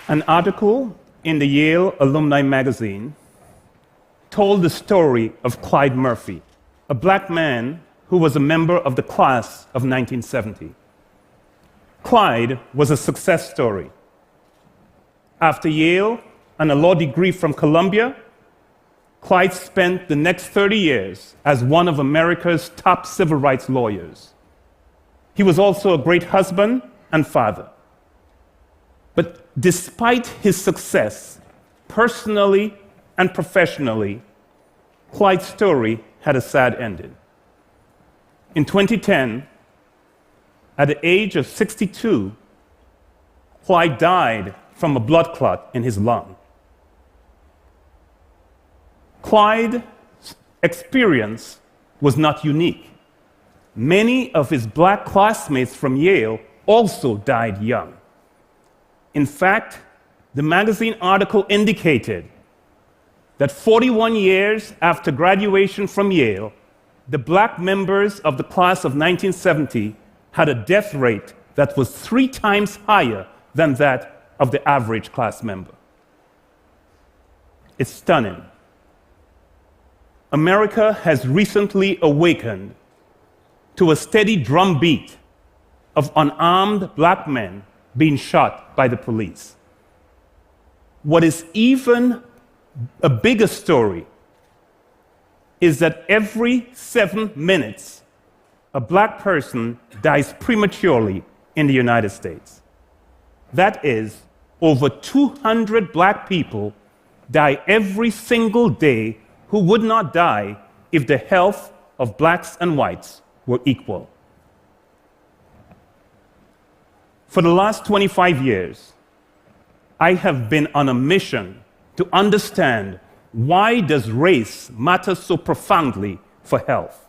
An article in the Yale Alumni Magazine told the story of Clyde Murphy, a black man who was a member of the class of 1970. Clyde was a success story. After Yale and a law degree from Columbia, Clyde spent the next 30 years as one of America's top civil rights lawyers. He was also a great husband and father. But despite his success, personally and professionally, Clyde's story had a sad ending. In 2010, at the age of 62, Clyde died from a blood clot in his lung. Clyde's experience was not unique. Many of his black classmates from Yale also died young. In fact, the magazine article indicated that 41 years after graduation from Yale, the black members of the class of 1970 had a death rate that was 3 times higher than that of the average class member. It's stunning. America has recently awakened to a steady drumbeat of unarmed black men being shot by the police. What is even a bigger story is that every 7 minutes, a black person dies prematurely in the United States. That is, over 200 black people die every single day who would not die if the health of blacks and whites were equal. For the last 25 years, I have been on a mission to understand why does race matter so profoundly for health.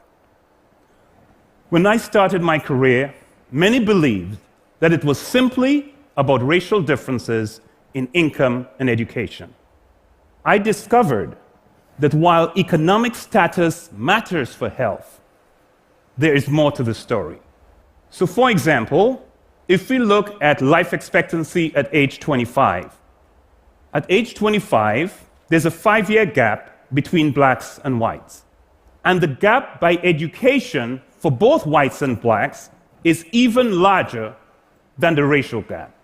When I started my career, many believed that it was simply about racial differences in income and education. I discovered that while economic status matters for health, there is more to the story. So, for example, if we look at life expectancy at age 25, at age 25, there's a 5-year gap between blacks and whites. And the gap by education for both whites and blacks is even larger than the racial gap.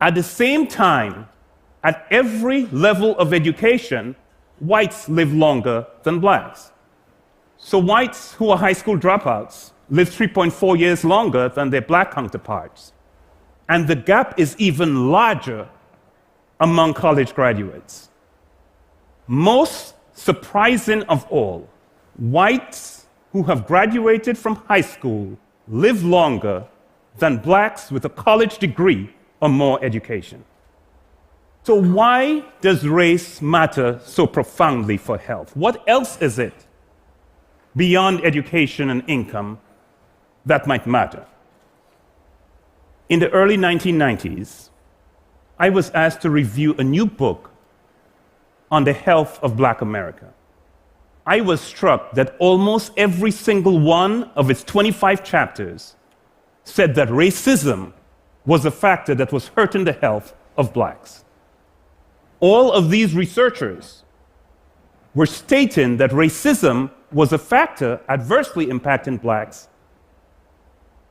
At the same time, at every level of education, whites live longer than blacks. So whites who are high school dropouts live 3.4 years longer than their black counterparts. And the gap is even larger among college graduates. Most surprising of all, whites who have graduated from high school live longer than blacks with a college degree or more education. So why does race matter so profoundly for health? What else is it beyond education and income that might matter? In the early 1990s, I was asked to review a new book on the health of Black America. I was struck that almost every single one of its 25 chapters said that racism was a factor that was hurting the health of blacks. All of these researchers were stating that racism was a factor adversely impacting blacks,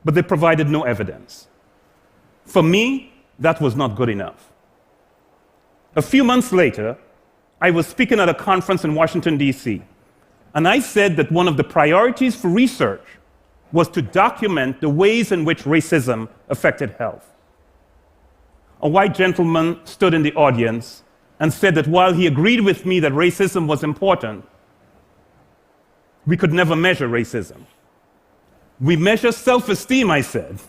but they provided no evidence. For me, that was not good enough. A few months later, I was speaking at a conference in Washington, D.C., and I said that one of the priorities for research was to document the ways in which racism affected health. A white gentleman stood in the audience and said that while he agreed with me that racism was important, we could never measure racism. We measure self-esteem, I said.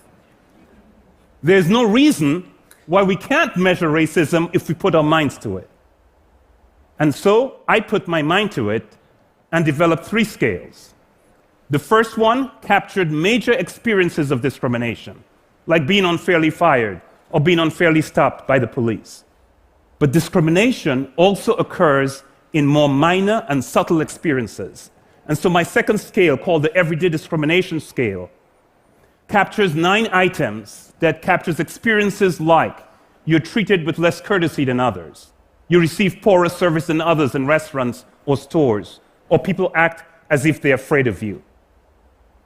There's no reason why we can't measure racism if we put our minds to it. And so I put my mind to it and developed 3 scales. The first one captured major experiences of discrimination, like being unfairly fired or being unfairly stopped by the police. But discrimination also occurs in more minor and subtle experiences. And so my second scale, called the Everyday Discrimination Scale, captures 9 items that captures experiences like you're treated with less courtesy than others. You receive poorer service than others in restaurants or stores, or people act as if they're afraid of you.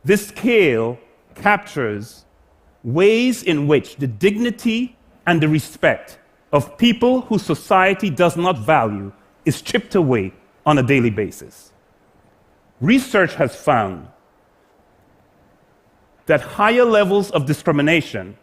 This scale captures ways in which the dignity and the respect of people whose society does not value is chipped away on a daily basis. Research has found that higher levels of discrimination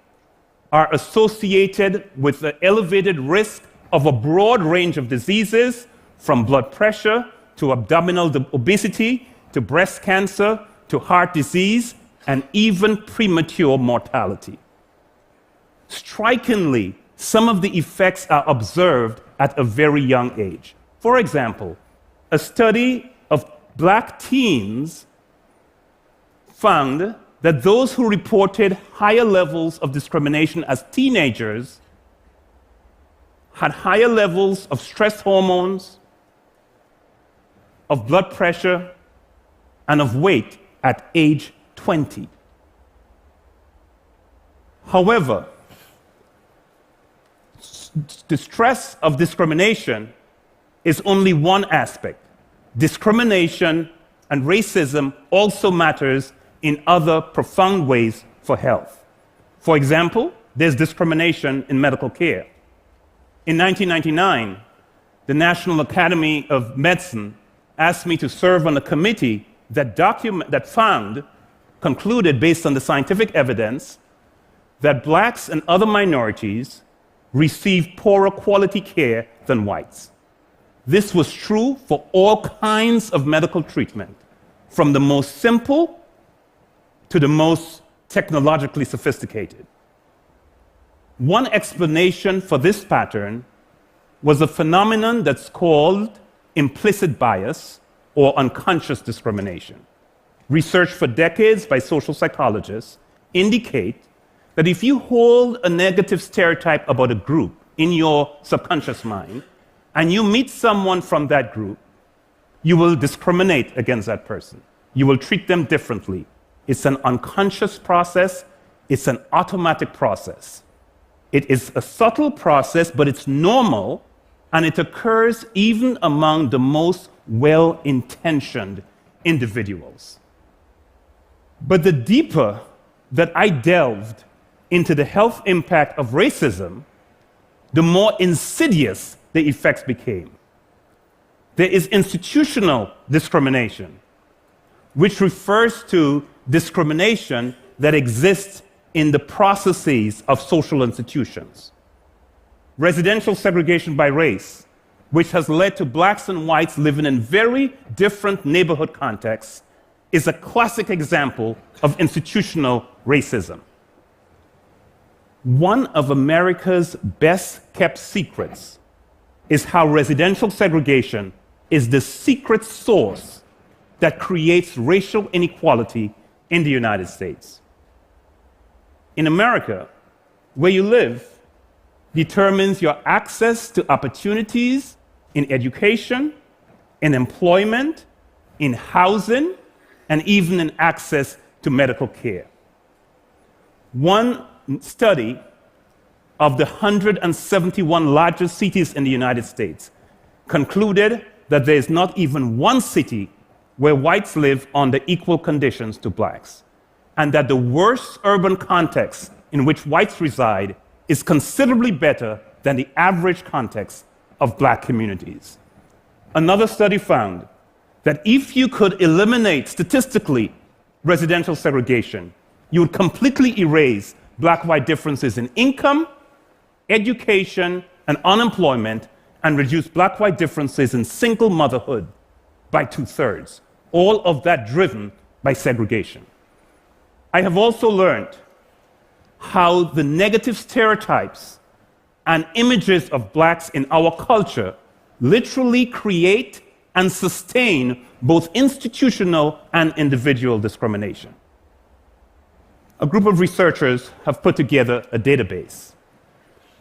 are associated with the elevated risk of a broad range of diseases, from blood pressure to abdominal obesity to breast cancer to heart disease and even premature mortality. Strikingly, some of the effects are observed at a very young age. For example, a study of black teens found that those who reported higher levels of discrimination as teenagers had higher levels of stress hormones, of blood pressure, and of weight at age 20. However, the stress of discrimination is only one aspect. Discrimination and racism also matters in other profound ways for health. For example, there's discrimination in medical care. In 1999, the National Academy of Medicine asked me to serve on a committee that concluded, based on the scientific evidence, that blacks and other minorities receive poorer quality care than whites. This was true for all kinds of medical treatment, from the most simple to the most technologically sophisticated. One explanation for this pattern was a phenomenon that's called implicit bias or unconscious discrimination. Research for decades by social psychologists indicate that if you hold a negative stereotype about a group in your subconscious mind, and you meet someone from that group, you will discriminate against that person. You will treat them differently. It's an unconscious process. It's an automatic process. It is a subtle process, but it's normal, and it occurs even among the most well-intentioned individuals. But the deeper that I delved into the health impact of racism, the more insidious the effects became. There is institutional discrimination, which refers to discrimination that exists in the processes of social institutions. Residential segregation by race, which has led to blacks and whites living in very different neighborhood contexts, is a classic example of institutional racism. One of America's best-kept secrets is how residential segregation is the secret source that creates racial inequality in the United States. In America, where you live determines your access to opportunities in education, in employment, in housing, and even in access to medical care. One study of the 171 largest cities in the United States concluded that there is not even one city where whites live under equal conditions to blacks, and that the worst urban context in which whites reside is considerably better than the average context of black communities. Another study found that if you could eliminate statistically residential segregation, you would completely erase black-white differences in income, education, and unemployment, and reduce black-white differences in single motherhood by 2/3. All of that driven by segregation. I have also learned how the negative stereotypes and images of blacks in our culture literally create and sustain both institutional and individual discrimination. A group of researchers have put together a database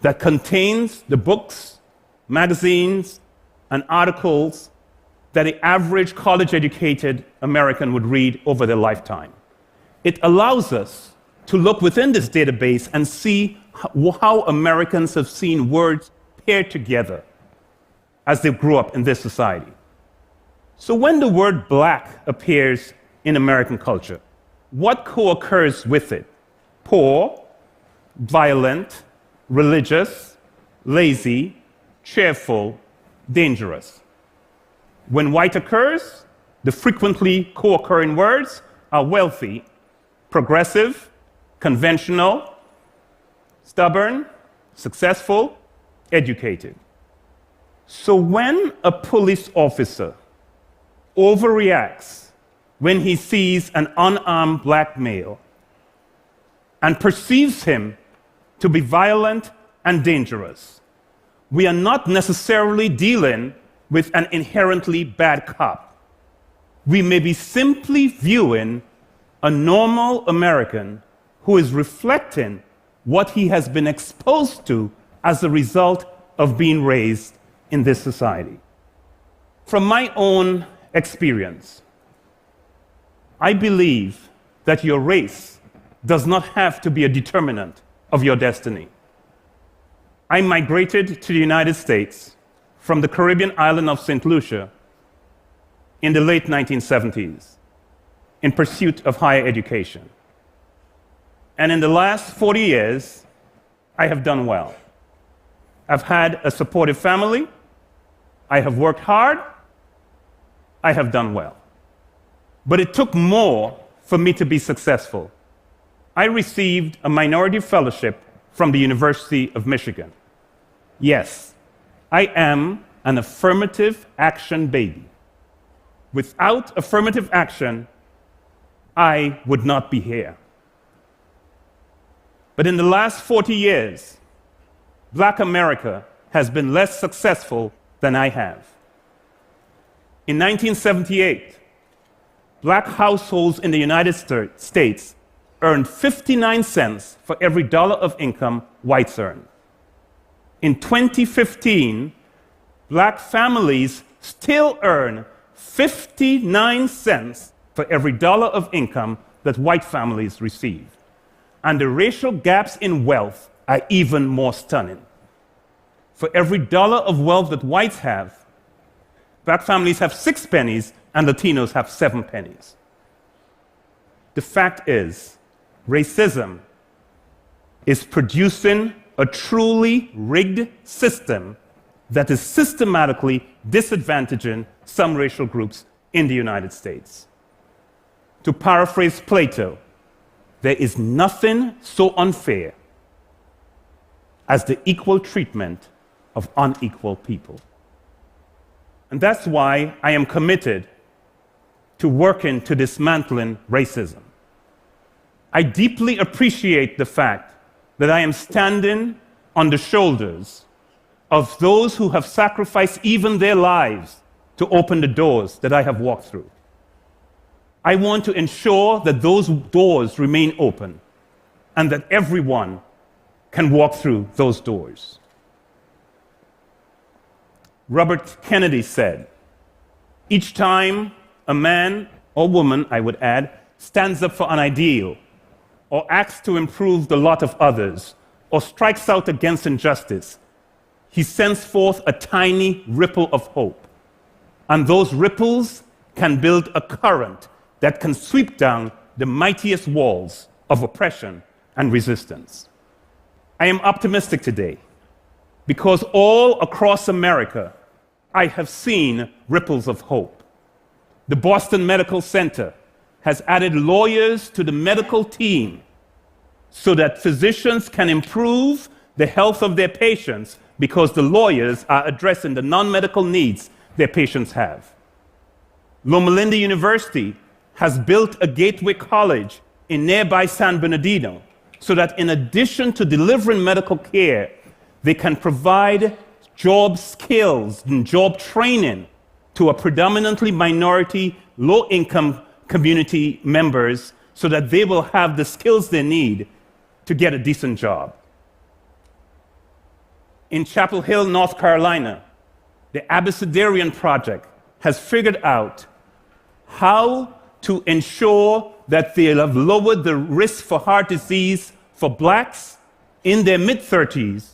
that contains the books, magazines, and articles that the average college-educated American would read over their lifetime. It allows us to look within this database and see how Americans have seen words paired together as they grew up in this society. So when the word black appears in American culture, what co-occurs with it? Poor, violent, religious, lazy, cheerful, dangerous. When white occurs, the frequently co-occurring words are wealthy, progressive, conventional, stubborn, successful, educated. So when a police officer overreacts when he sees an unarmed black male and perceives him to be violent and dangerous, we are not necessarily dealing with an inherently bad cop. We may be simply viewing a normal American who is reflecting what he has been exposed to as a result of being raised in this society. From my own experience, I believe that your race does not have to be a determinant of your destiny. I migrated to the United States from the Caribbean island of St. Lucia in the late 1970s in pursuit of higher education. And in the last 40 years, I have done well. I've had a supportive family, I have worked hard, I have done well. But it took more for me to be successful. I received a minority fellowship from the University of Michigan. Yes, I am an affirmative action baby. Without affirmative action, I would not be here. But in the last 40 years, Black America has been less successful than I have. In 1978, Black households in the United States earned 59 cents for every dollar of income whites earn. In 2015, Black families still earn 59 cents for every dollar of income that white families receive. And the racial gaps in wealth are even more stunning. For every dollar of wealth that whites have, Black families have 6 pennies and Latinos have 7 pennies. The fact is, racism is producing a truly rigged system that is systematically disadvantaging some racial groups in the United States. To paraphrase Plato, there is nothing so unfair as the equal treatment of unequal people. And that's why I am committed to working to dismantling racism. I deeply appreciate the fact that I am standing on the shoulders of those who have sacrificed even their lives to open the doors that I have walked through. I want to ensure that those doors remain open and that everyone can walk through those doors. Robert Kennedy said, "Each time a man or woman, I would add, stands up for an ideal or acts to improve the lot of others or strikes out against injustice, he sends forth a tiny ripple of hope. And those ripples can build a current that can sweep down the mightiest walls of oppression and resistance." I am optimistic today because all across America, I have seen ripples of hope. The Boston Medical Center has added lawyers to the medical team so that physicians can improve the health of their patients because the lawyers are addressing the non-medical needs their patients have. Loma Linda University has built a gateway college in nearby San Bernardino so that in addition to delivering medical care, they can provide job skills and job training to a predominantly minority, low-income community members so that they will have the skills they need to get a decent job. In Chapel Hill, North Carolina, the Abecedarian Project has figured out how to ensure that they have lowered the risk for heart disease for Blacks, in their mid-30s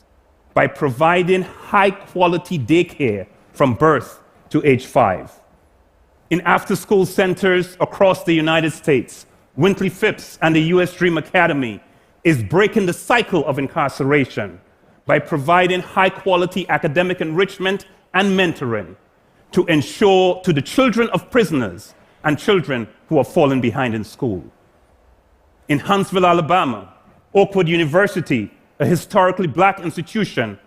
by providing high-quality daycare from birth to age 5. In after-school centers across the United States, Wintley Phipps and the U.S. Dream Academy is breaking the cycle of incarceration by providing high-quality academic enrichment and mentoring to ensure to the children of prisoners and children who are falling behind in school. In Huntsville, Alabama, Oakwood University, a historically black institution,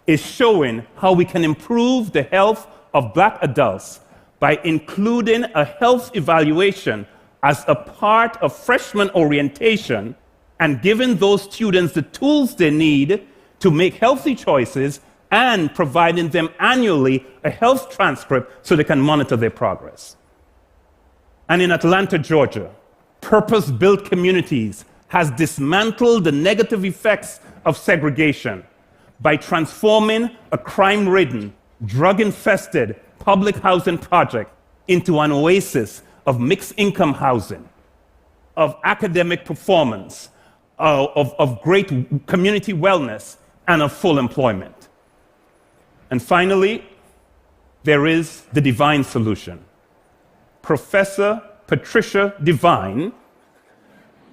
is showing how we can improve the health of black adults by including a health evaluation as a part of freshman orientation and giving those students the tools they need to make healthy choices and providing them annually a health transcript so they can monitor their progress. And in Atlanta, Georgia, Purpose-Built Communities has dismantled the negative effects of segregation by transforming a crime-ridden, drug-infested public housing project into an oasis of mixed-income housing, of academic performance, of great community wellness, and of full employment. And finally, there is the Devine solution. Professor Patricia Devine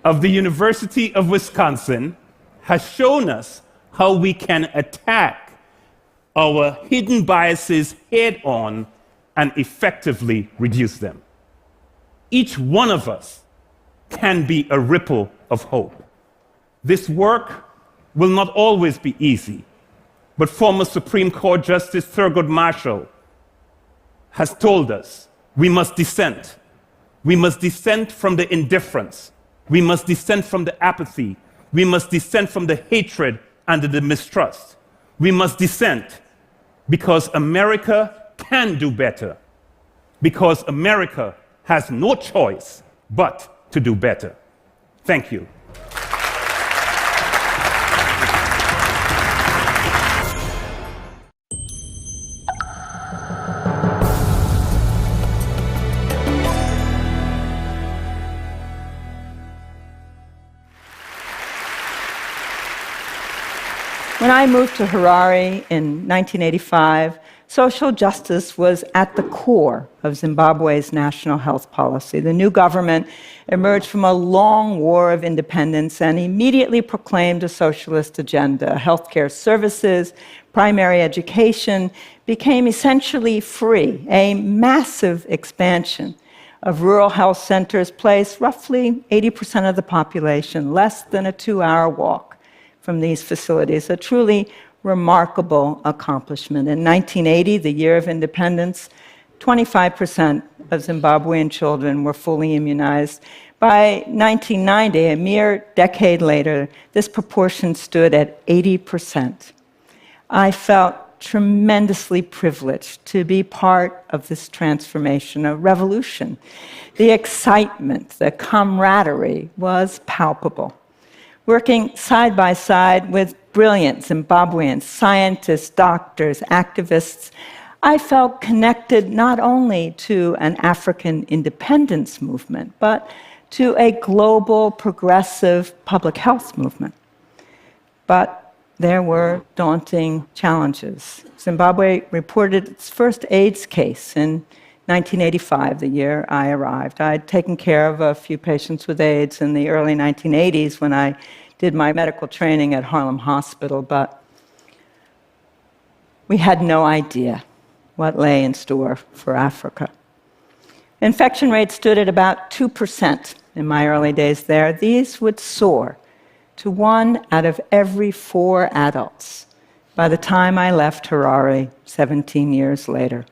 of the University of Wisconsin has shown us how we can attack our hidden biases head-on and effectively reduce them. Each one of us can be a ripple of hope. This work will not always be easy, but former Supreme Court Justice Thurgood Marshall has told us we must dissent. We must dissent from the indifference. We must dissent from the apathy. We must dissent from the hatred and the mistrust. We must dissent because America can do better, because America has no choice but to do better. Thank you. When I moved to Harare in 1985, social justice was at the core of Zimbabwe's national health policy. The new government emerged from a long war of independence and immediately proclaimed a socialist agenda. Healthcare services, primary education became essentially free. A massive expansion of rural health centers placed roughly 80% of the population less than a 2-hour walk from these facilities, a truly remarkable accomplishment. In 1980, the year of independence, 25% of Zimbabwean children were fully immunized. By 1990, a mere decade later, this proportion stood at 80%. I felt tremendously privileged to be part of this transformation, a revolution. The excitement, the camaraderie was palpable. Working side by side with brilliant Zimbabweans, scientists, doctors, activists, I felt connected not only to an African independence movement, but to a global progressive public health movement. But there were daunting challenges. Zimbabwe reported its first AIDS case in 1985, the year I arrived. I'd taken care of a few patients with AIDS in the early 1980s when I did my medical training at Harlem Hospital, but we had no idea what lay in store for Africa. Infection rates stood at about 2% in my early days there. These would soar to 1 out of every 4 adults by the time I left Harare 17 years later.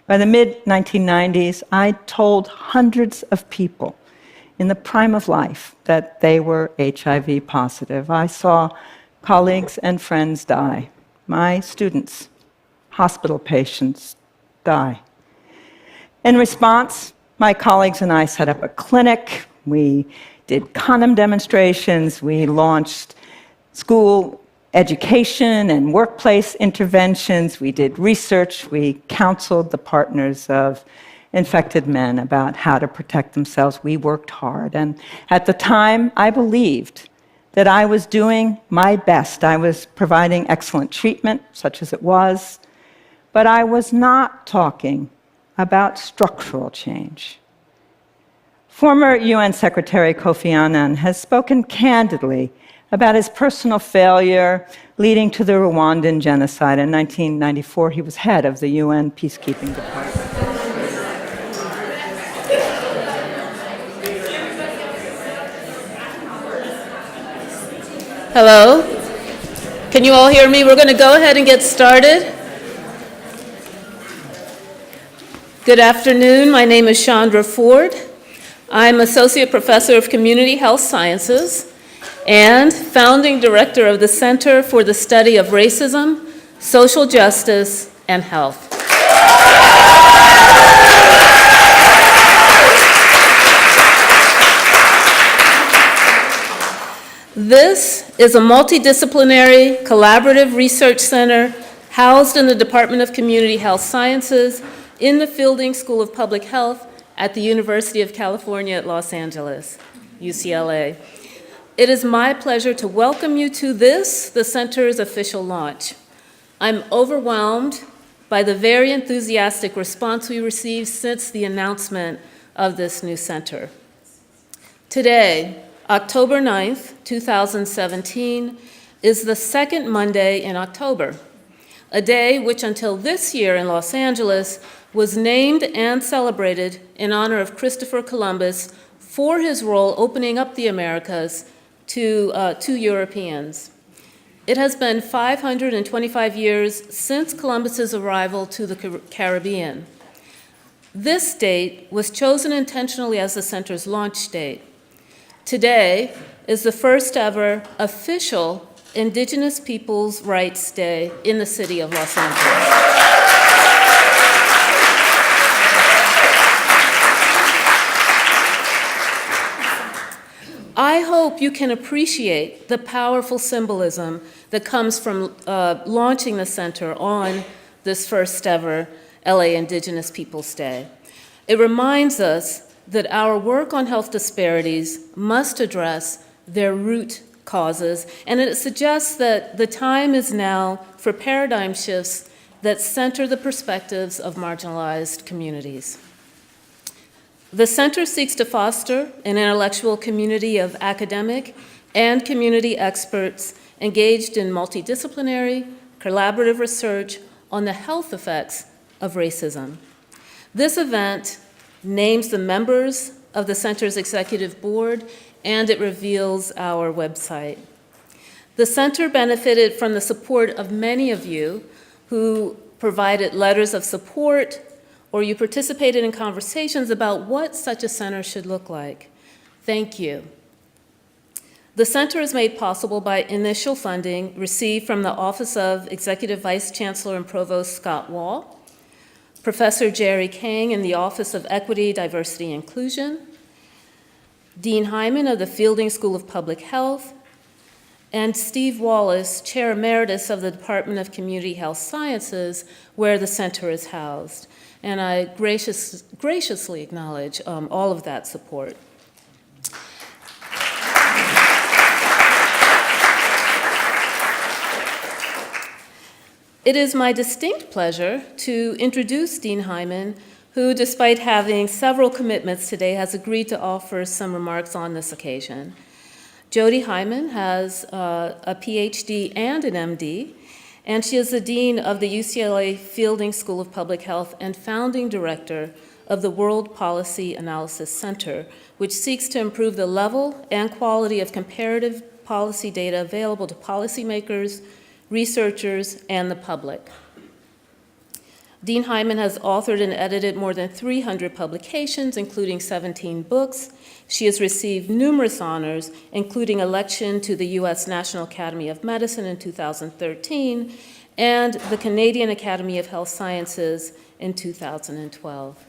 By the mid-1990s, I told hundreds of people in the prime of life that they were HIV positive. I saw colleagues and friends die. My students, hospital patients, die. In response, my colleagues and I set up a clinic. We did condom demonstrations. We launched school education and workplace interventions. We did research. We counseled the partners of infected men about how to protect themselves. We worked hard. And at the time, I believed that I was doing my best. I was providing excellent treatment, such as it was, but I was not talking about structural change. Former UN Secretary Kofi Annan has spoken candidly about his personal failure leading to the Rwandan genocide. In 1994, he was head of the UN peacekeeping department. Hello? Can you all hear me? We're going to go ahead and get started. Good afternoon. My name is Chandra Ford. I'm Associate Professor of Community Health Sciences and founding director of the Center for the Study of Racism, Social Justice, and Health. This is a multidisciplinary, collaborative research center housed in the Department of Community Health Sciences in the Fielding School of Public Health at the University of California at Los Angeles, UCLA. It is my pleasure to welcome you to this, the center's official launch. I'm overwhelmed by the very enthusiastic response we received since the announcement of this new center. Today, October 9th, 2017, is the second Monday in October, a day which until this year in Los Angeles was named and celebrated in honor of Christopher Columbus for his role opening up the Americas to Europeans. It has been 525 years since Columbus's arrival to the Caribbean. This date was chosen intentionally as the center's launch date. Today is the first ever official Indigenous Peoples' Rights Day in the city of Los Angeles. I hope you can appreciate the powerful symbolism that comes from launching the center on this first ever LA Indigenous Peoples' Day. It reminds us that our work on health disparities must address their root causes, and it suggests that the time is now for paradigm shifts that center the perspectives of marginalized communities. The center seeks to foster an intellectual community of academic and community experts engaged in multidisciplinary, collaborative research on the health effects of racism. This event names the members of the center's executive board, and it reveals our website. The center benefited from the support of many of you who provided letters of support, or you participated in conversations about what such a center should look like. Thank you. The center is made possible by initial funding received from the Office of Executive Vice Chancellor and Provost Scott Wall, Professor Jerry Kang in the Office of Equity, Diversity, and Inclusion, Dean Hyman of the Fielding School of Public Health, and Steve Wallace, Chair Emeritus of the Department of Community Health Sciences, where the center is housed. And I graciously acknowledge all of that support. It is my distinct pleasure to introduce Dean Hyman, who, despite having several commitments today, has agreed to offer some remarks on this occasion. Jody Hyman has a PhD and an MD, and she is the Dean of the UCLA Fielding School of Public Health and founding director of the World Policy Analysis Center, which seeks to improve the level and quality of comparative policy data available to policymakers, researchers, and the public. Dean Hyman has authored and edited more than 300 publications, including 17 books. She has received numerous honors, including election to the U.S. National Academy of Medicine in 2013 and the Canadian Academy of Health Sciences in 2012.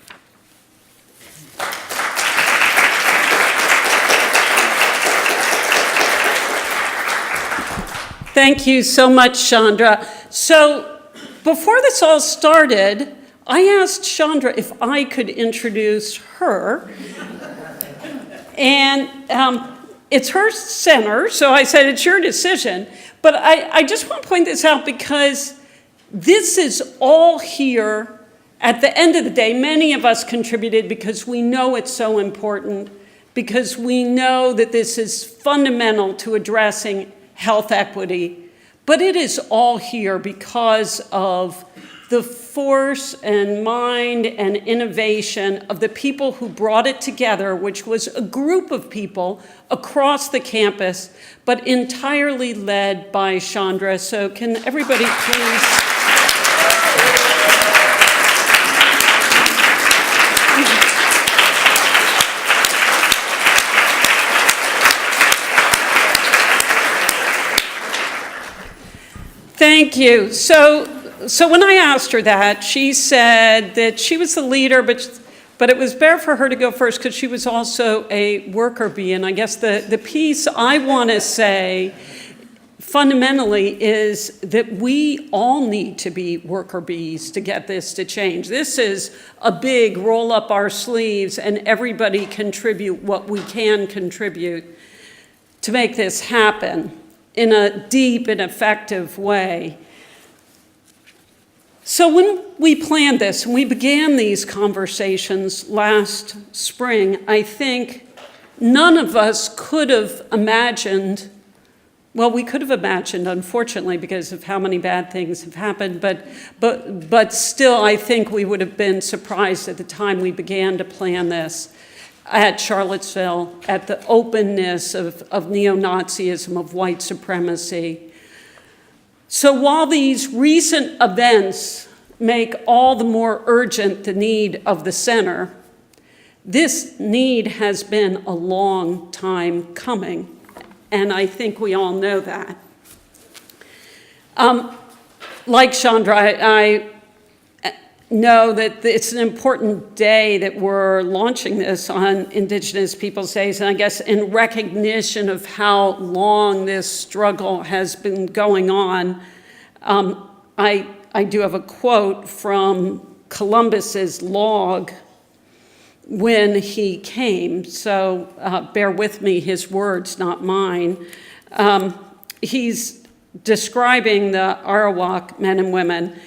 Thank you so much, Chandra. So, before this all started, I asked Chandra if I could introduce her. And it's her center, so I said, it's your decision. But I just want to point this out because this is all here. At the end of the day, many of us contributed because we know it's so important, because we know that this is fundamental to addressing health equity. But it is all here because of the force and mind and innovation of the people who brought it together, which was a group of people across the campus, but entirely led by Chandra. So can everybody please... Thank you. So when I asked her that, she said that she was the leader, but it was better for her to go first because she was also a worker bee. And I guess the piece I want to say fundamentally is that we all need to be worker bees to get this to change. This is a big roll up our sleeves and everybody contribute what we can contribute to make this happen in a deep and effective way. So when we planned this and we began these conversations last spring, I think none of us could have imagined, well, we could have imagined, unfortunately, because of how many bad things have happened, but still I think we would have been surprised at the time we began to plan this at Charlottesville, at the openness of neo-Nazism, of white supremacy. So while these recent events make all the more urgent the need of the center, this need has been a long time coming, and I think we all know that. Like Chandra, I know that it's an important day that we're launching this on Indigenous Peoples Days, and I guess in recognition of how long this struggle has been going on, I do have a quote from Columbus's log when he came, so bear with me, his words, not mine. He's describing the Arawak men and women.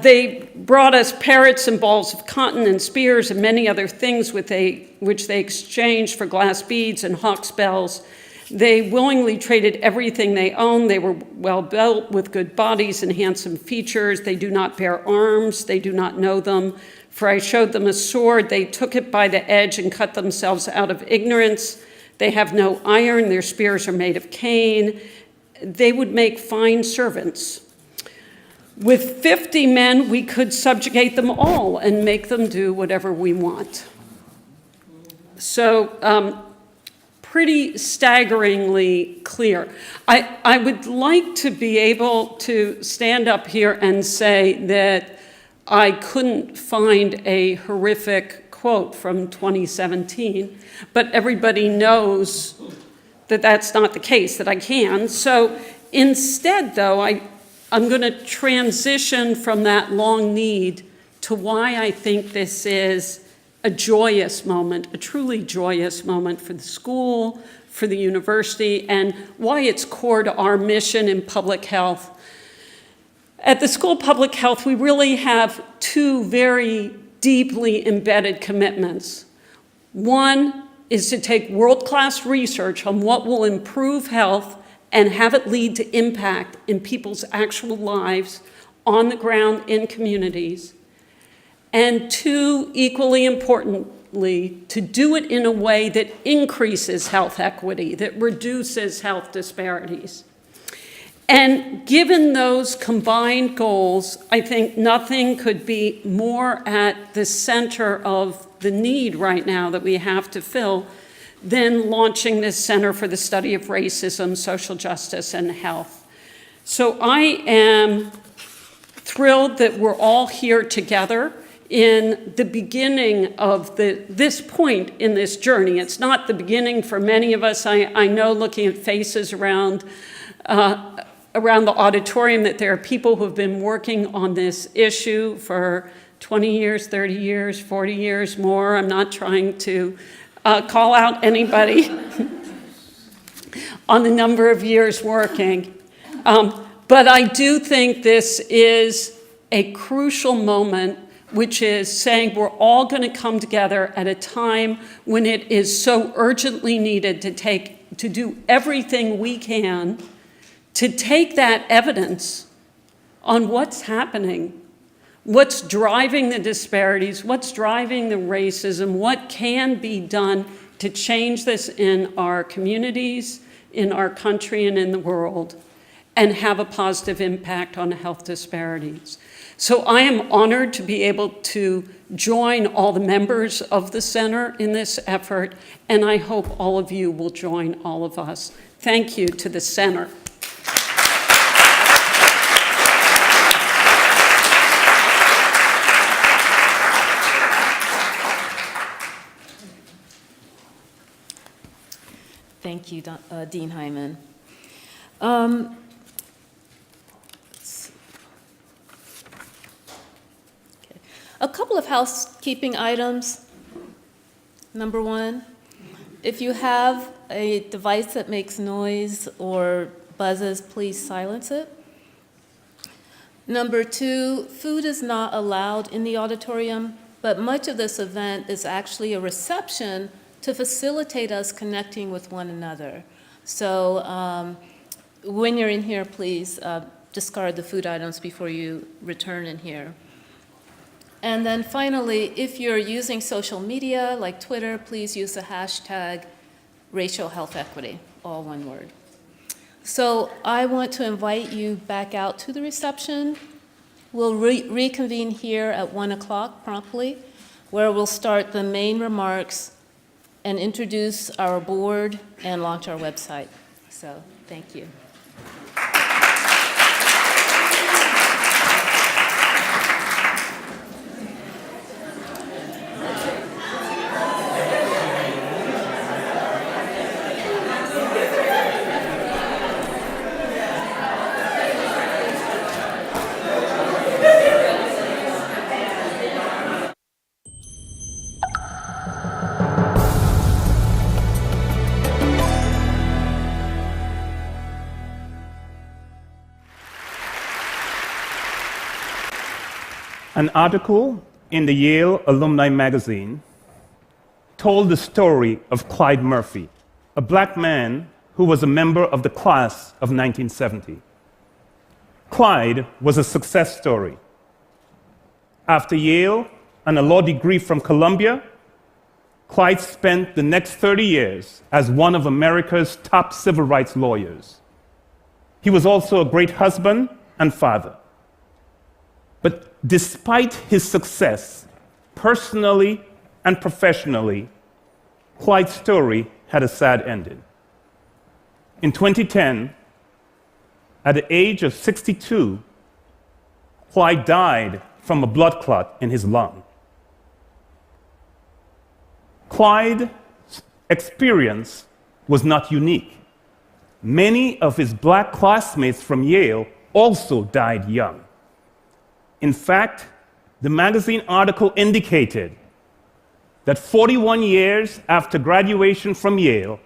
They brought us parrots and balls of cotton and spears and many other things which they exchanged for glass beads and hawk's bells. They willingly traded everything they owned. They were well built with good bodies and handsome features. They do not bear arms. They do not know them. For I showed them a sword. They took it by the edge and cut themselves out of ignorance. They have no iron. Their spears are made of cane. They would make fine servants. With 50 men, we could subjugate them all and make them do whatever we want. So, pretty staggeringly clear. I would like to be able to stand up here and say that I couldn't find a horrific quote from 2017, but everybody knows that that's not the case, that I can. So instead, though, I'm going to transition from that long need to why I think this is a joyous moment, a truly joyous moment for the school, for the university, and why it's core to our mission in public health. At the School of Public Health, we really have two very deeply embedded commitments. One is to take world-class research on what will improve health and have it lead to impact in people's actual lives on the ground in communities. And two, equally importantly, to do it in a way that increases health equity, that reduces health disparities. And given those combined goals, I think nothing could be more at the center of the need right now that we have to fill than launching this Center for the Study of Racism, Social Justice, and Health. So I am thrilled that we're all here together in the beginning of this point in this journey. It's not the beginning for many of us. I know, looking at faces around the auditorium, that there are people who have been working on this issue for 20 years, 30 years, 40 years more. I'm not trying to call out anybody. on the number of years working. But I do think this is a crucial moment, which is saying we're all going to come together at a time when it is so urgently needed to do everything we can to take that evidence on what's happening, what's driving the disparities, what's driving the racism, what can be done to change this in our communities, in our country, and in the world, and have a positive impact on health disparities. So I am honored to be able to join all the members of the center in this effort, and I hope all of you will join all of us. Thank you to the center. Thank you, Dean Hyman. A couple of housekeeping items. Number one, if you have a device that makes noise or buzzes, please silence it. Number two, food is not allowed in the auditorium, but much of this event is actually a reception to facilitate us connecting with one another. So when you're in here, please discard the food items before you return in here. And then finally, if you're using social media like Twitter, please use the hashtag racial health equity, all one word. So I want to invite you back out to the reception. We'll reconvene here at 1 o'clock promptly, where we'll start the main remarks and introduce our board and launch our website. So thank you. An article in the Yale Alumni Magazine told the story of Clyde Murphy, a black man who was a member of the class of 1970. Clyde was a success story. After Yale and a law degree from Columbia, Clyde spent the next 30 years as one of America's top civil rights lawyers. He was also a great husband and father. But despite his success, personally and professionally, Clyde's story had a sad ending. In 2010, at the age of 62, Clyde died from a blood clot in his lung. Clyde's experience was not unique. Many of his black classmates from Yale also died young. In fact, the magazine article indicated that 41 years after graduation from Yale,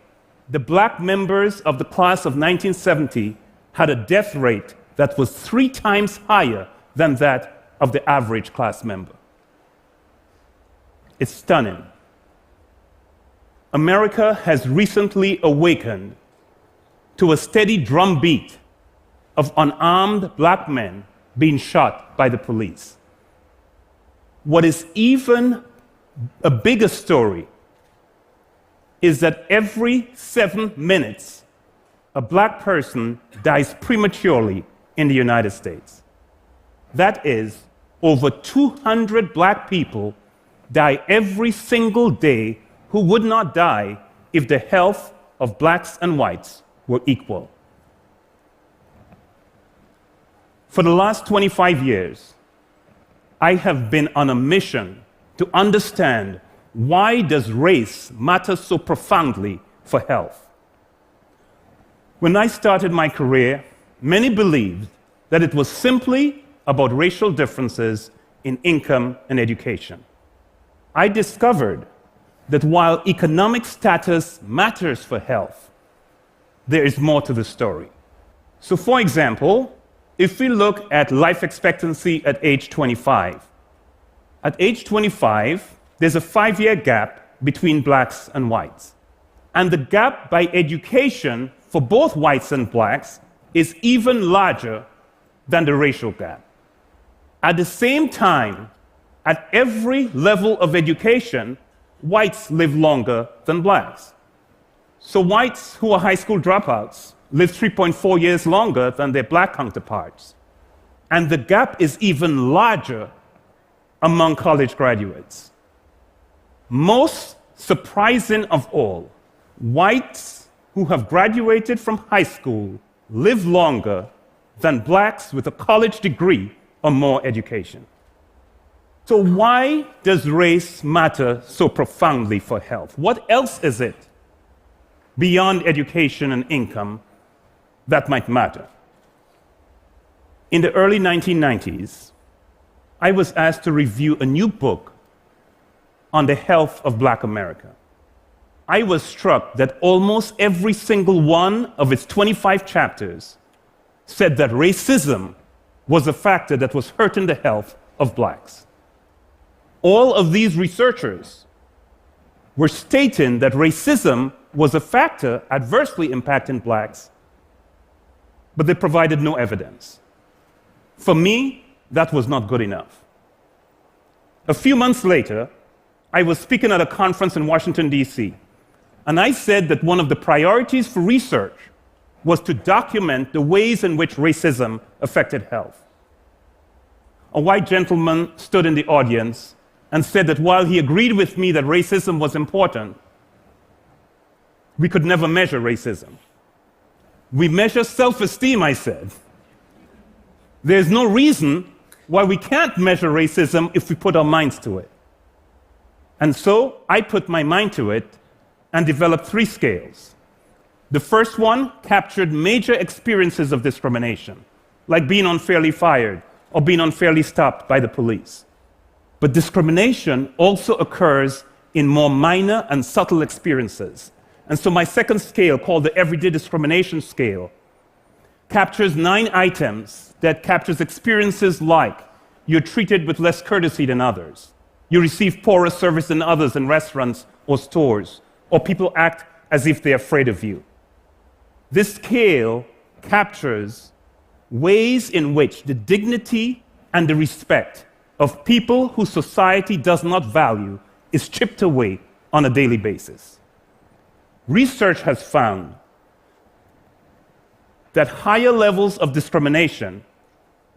the black members of the class of 1970 had a death rate that was 3 times higher than that of the average class member. It's stunning. America has recently awakened to a steady drumbeat of unarmed black men being shot by the police. What is even a bigger story is that every 7 minutes, a black person dies prematurely in the United States. That is, over 200 black people die every single day who would not die if the health of blacks and whites were equal. For the last 25 years, I have been on a mission to understand why does race matter so profoundly for health. When I started my career, many believed that it was simply about racial differences in income and education. I discovered that while economic status matters for health, there is more to the story. So, for example, if we look at life expectancy at age 25, at age 25, there's a 5-year gap between blacks and whites. And the gap by education for both whites and blacks is even larger than the racial gap. At the same time, at every level of education, whites live longer than blacks. So whites who are high school dropouts live 3.4 years longer than their black counterparts. And the gap is even larger among college graduates. Most surprising of all, whites who have graduated from high school live longer than blacks with a college degree or more education. So why does race matter so profoundly for health? What else is it beyond education and income that might matter? In the early 1990s, I was asked to review a new book on the health of Black America. I was struck that almost every single one of its 25 chapters said that racism was a factor that was hurting the health of blacks. All of these researchers were stating that racism was a factor adversely impacting blacks, but they provided no evidence. For me, that was not good enough. A few months later, I was speaking at a conference in Washington, D.C., and I said that one of the priorities for research was to document the ways in which racism affected health. A white gentleman stood in the audience and said that while he agreed with me that racism was important, we could never measure racism. We measure self-esteem, I said. There's no reason why we can't measure racism if we put our minds to it. And so I put my mind to it and developed 3 scales. The first one captured major experiences of discrimination, like being unfairly fired or being unfairly stopped by the police. But discrimination also occurs in more minor and subtle experiences. And so my second scale, called the Everyday Discrimination Scale, captures 9 items that captures experiences like you're treated with less courtesy than others, you receive poorer service than others in restaurants or stores, or people act as if they're afraid of you. This scale captures ways in which the dignity and the respect of people whose society does not value is chipped away on a daily basis. Research has found that higher levels of discrimination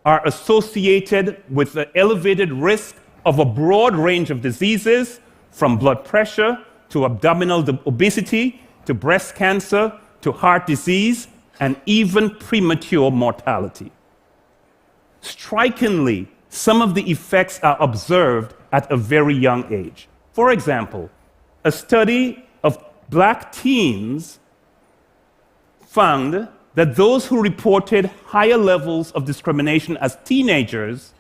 are associated with the elevated risk of a broad range of diseases, from blood pressure to abdominal obesity to breast cancer to heart disease and even premature mortality. Strikingly, some of the effects are observed at a very young age. For example, a study of black teens found that those who reported higher levels of discrimination as teenagers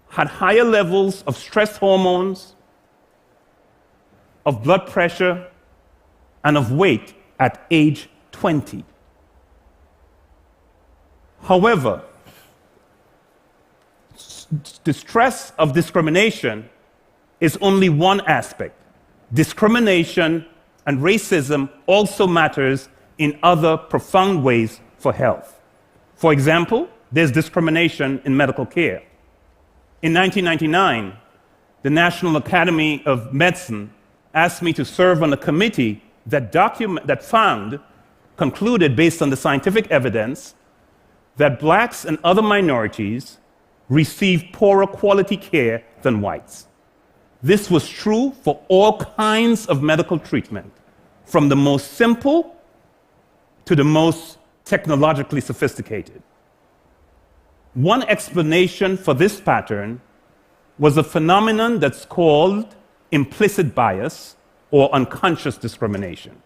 had higher levels of stress hormones, of blood pressure, and of weight at age 20. However, the stress of discrimination is only one aspect. Discrimination and racism also matters in other profound ways for health. For example, there's discrimination in medical care. In 1999, the National Academy of Medicine asked me to serve on a committee that concluded based on the scientific evidence that blacks and other minorities receive poorer quality care than whites. This was true for all kinds of medical treatment, from the most simple to the most technologically sophisticated. One explanation for this pattern was a phenomenon that's called implicit bias or unconscious discrimination.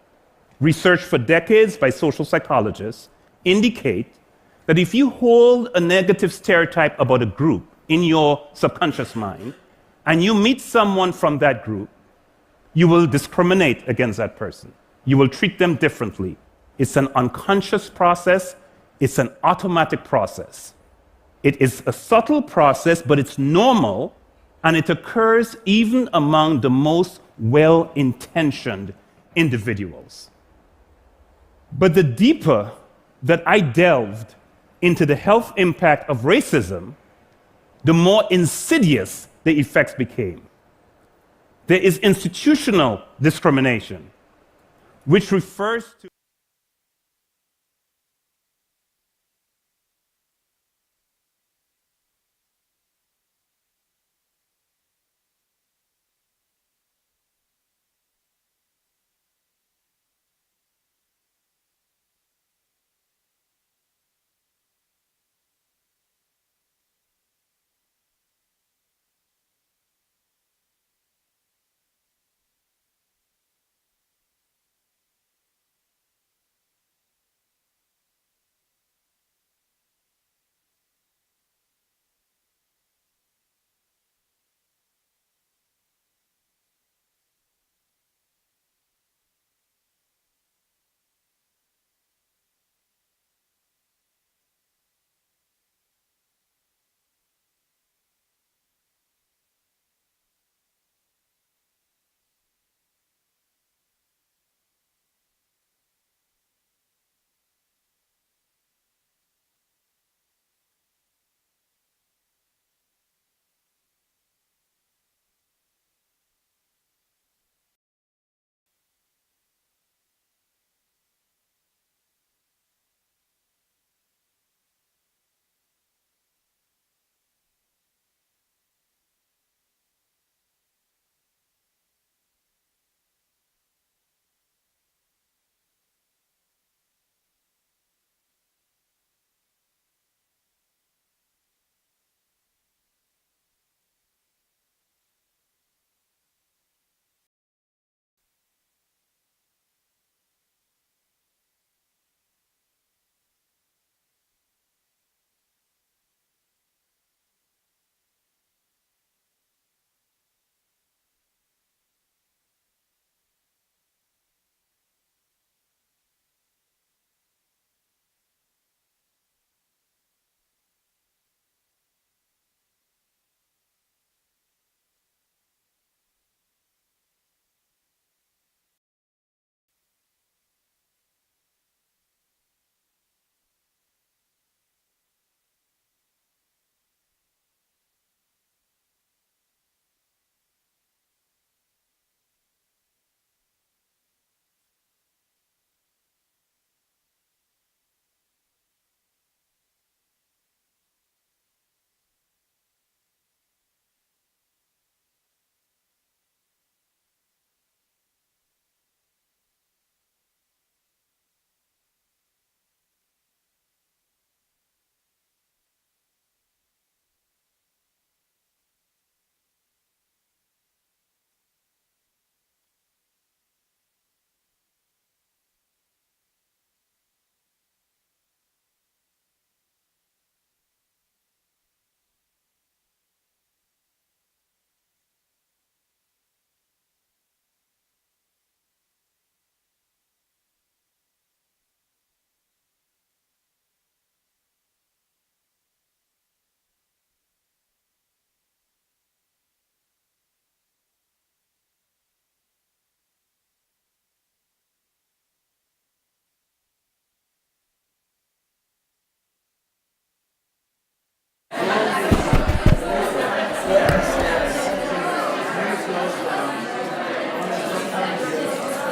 Research for decades by social psychologists indicate that if you hold a negative stereotype about a group in your subconscious mind, and you meet someone from that group, you will discriminate against that person. You will treat them differently. It's an unconscious process. It's an automatic process. It is a subtle process, but it's normal, and it occurs even among the most well-intentioned individuals. But the deeper that I delved into the health impact of racism, the more insidious the effects became. There is institutional discrimination, which refers to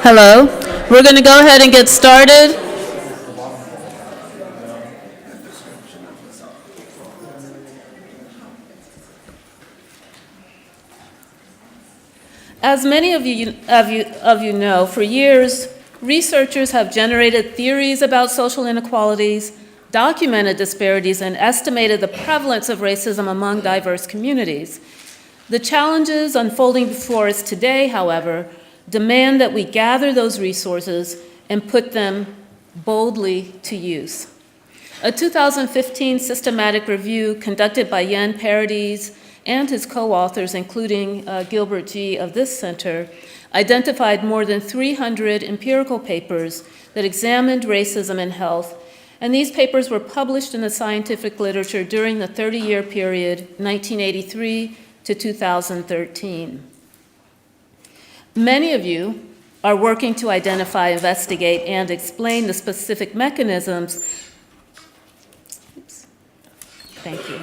Hello. We're going to go ahead and get started. As many of you know, for years, researchers have generated theories about social inequalities, documented disparities, and estimated the prevalence of racism among diverse communities. The challenges unfolding before us today, however, demand that we gather those resources and put them boldly to use. A 2015 systematic review conducted by Jan Paradis and his co-authors, including Gilbert G. of this center, identified more than 300 empirical papers that examined racism in health, and these papers were published in the scientific literature during the 30-year period 1983 to 2013. Many of you are working to identify, investigate, and explain the specific mechanisms. Oops. Thank you.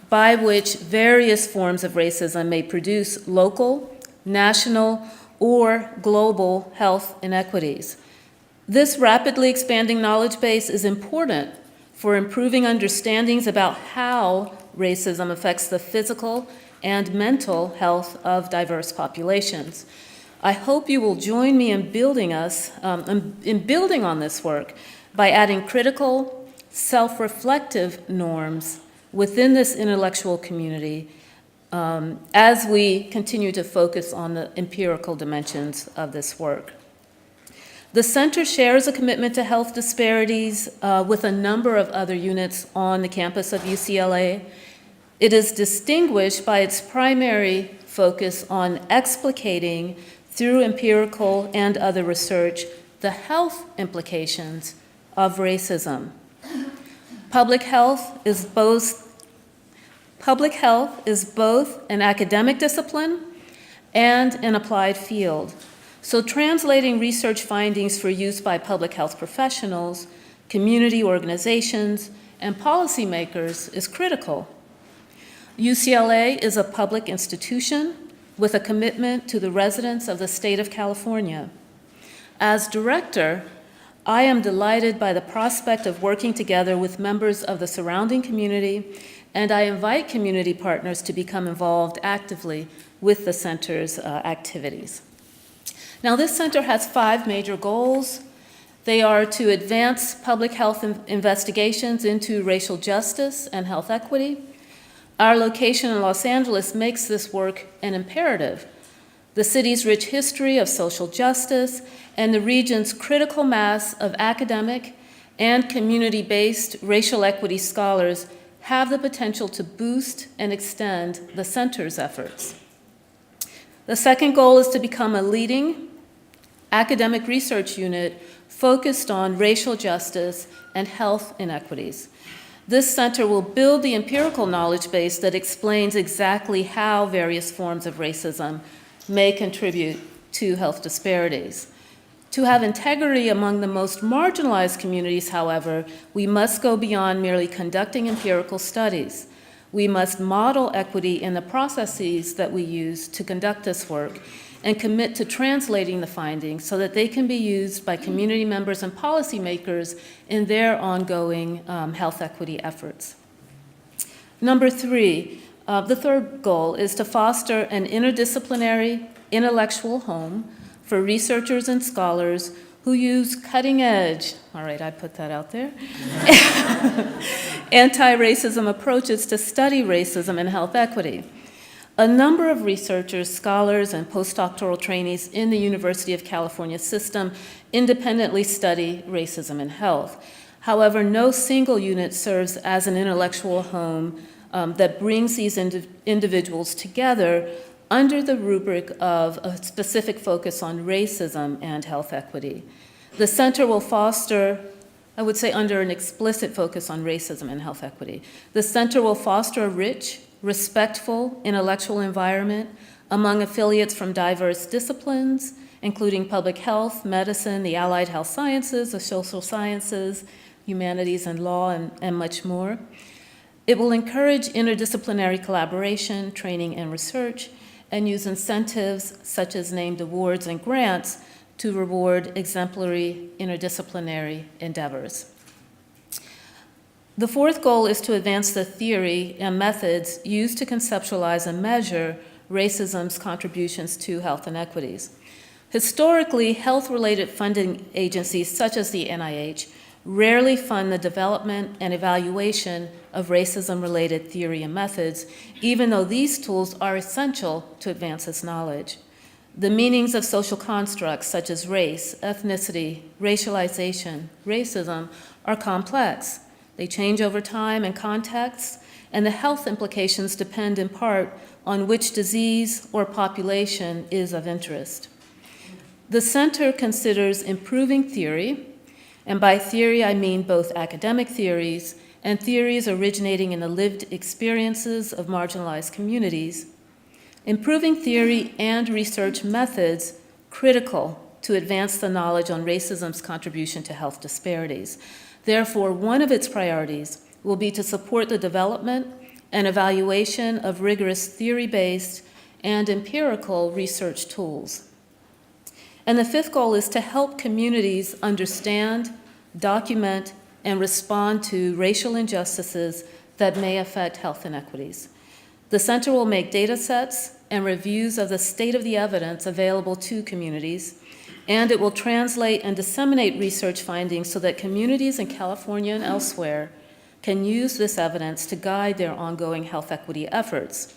By which various forms of racism may produce local, national, or global health inequities. This rapidly expanding knowledge base is important for improving understandings about how racism affects the physical and mental health of diverse populations. I hope you will join me in building on this work by adding critical, self-reflective norms within this intellectual community as we continue to focus on the empirical dimensions of this work. The center shares a commitment to health disparities with a number of other units on the campus of UCLA. It is distinguished by its primary focus on explicating through empirical and other research the health implications of racism. Public health is both an academic discipline and an applied field. So translating research findings for use by public health professionals, community organizations, and policymakers is critical. UCLA is a public institution with a commitment to the residents of the state of California. As director, I am delighted by the prospect of working together with members of the surrounding community, and I invite community partners to become involved actively with the center's activities. Now, this center has 5 major goals. They are to advance public health investigations into racial justice and health equity. Our location in Los Angeles makes this work an imperative. The city's rich history of social justice and the region's critical mass of academic and community-based racial equity scholars have the potential to boost and extend the center's efforts. The second goal is to become a leading academic research unit focused on racial justice and health inequities. This center will build the empirical knowledge base that explains exactly how various forms of racism may contribute to health disparities. To have integrity among the most marginalized communities, however, we must go beyond merely conducting empirical studies. We must model equity in the processes that we use to conduct this work and commit to translating the findings so that they can be used by community members and policymakers in their ongoing health equity efforts. Number 3, the third goal is to foster an interdisciplinary intellectual home for researchers and scholars who use cutting-edge, all right, I put that out there, anti-racism approaches to study racism and health equity. A number of researchers, scholars, and postdoctoral trainees in the University of California system independently study racism and health. However, no single unit serves as an intellectual home that brings these individuals together under the rubric of a specific focus on racism and health equity. The center will foster, I would say under an explicit focus on racism and health equity, the center will foster a rich, respectful intellectual environment among affiliates from diverse disciplines, including public health, medicine, the allied health sciences, the social sciences, humanities and law, and much more. It will encourage interdisciplinary collaboration, training, and research, and use incentives such as named awards and grants to reward exemplary interdisciplinary endeavors. The fourth goal is to advance the theory and methods used to conceptualize and measure racism's contributions to health inequities. Historically, health-related funding agencies such as the NIH rarely fund the development and evaluation of racism-related theory and methods, even though these tools are essential to advance this knowledge. The meanings of social constructs such as race, ethnicity, racialization, racism are complex. They change over time and context, and the health implications depend in part on which disease or population is of interest. The center considers improving theory, and by theory I mean both academic theories and theories originating in the lived experiences of marginalized communities, improving theory and research methods critical to advance the knowledge on racism's contribution to health disparities. Therefore, one of its priorities will be to support the development and evaluation of rigorous theory-based and empirical research tools. And the fifth goal is to help communities understand, document, and respond to racial injustices that may affect health inequities. The center will make data sets and reviews of the state of the evidence available to communities, and it will translate and disseminate research findings so that communities in California and elsewhere can use this evidence to guide their ongoing health equity efforts.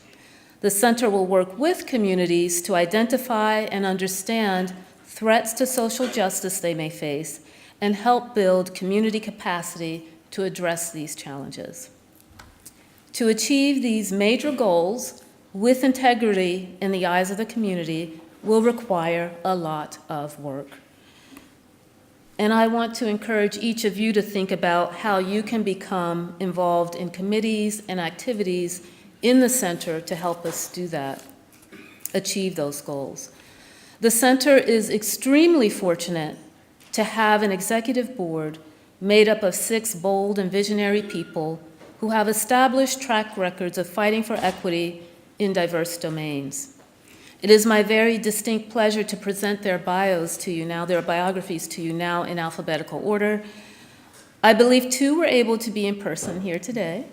The center will work with communities to identify and understand threats to social justice they may face and help build community capacity to address these challenges. To achieve these major goals with integrity in the eyes of the community will require a lot of work. And I want to encourage each of you to think about how you can become involved in committees and activities in the center to help us do that, achieve those goals. The center is extremely fortunate to have an executive board made up of 6 bold and visionary people who have established track records of fighting for equity in diverse domains. It is my very distinct pleasure to present their bios to you now, their biographies to you now in alphabetical order. I believe 2 were able to be in person here today.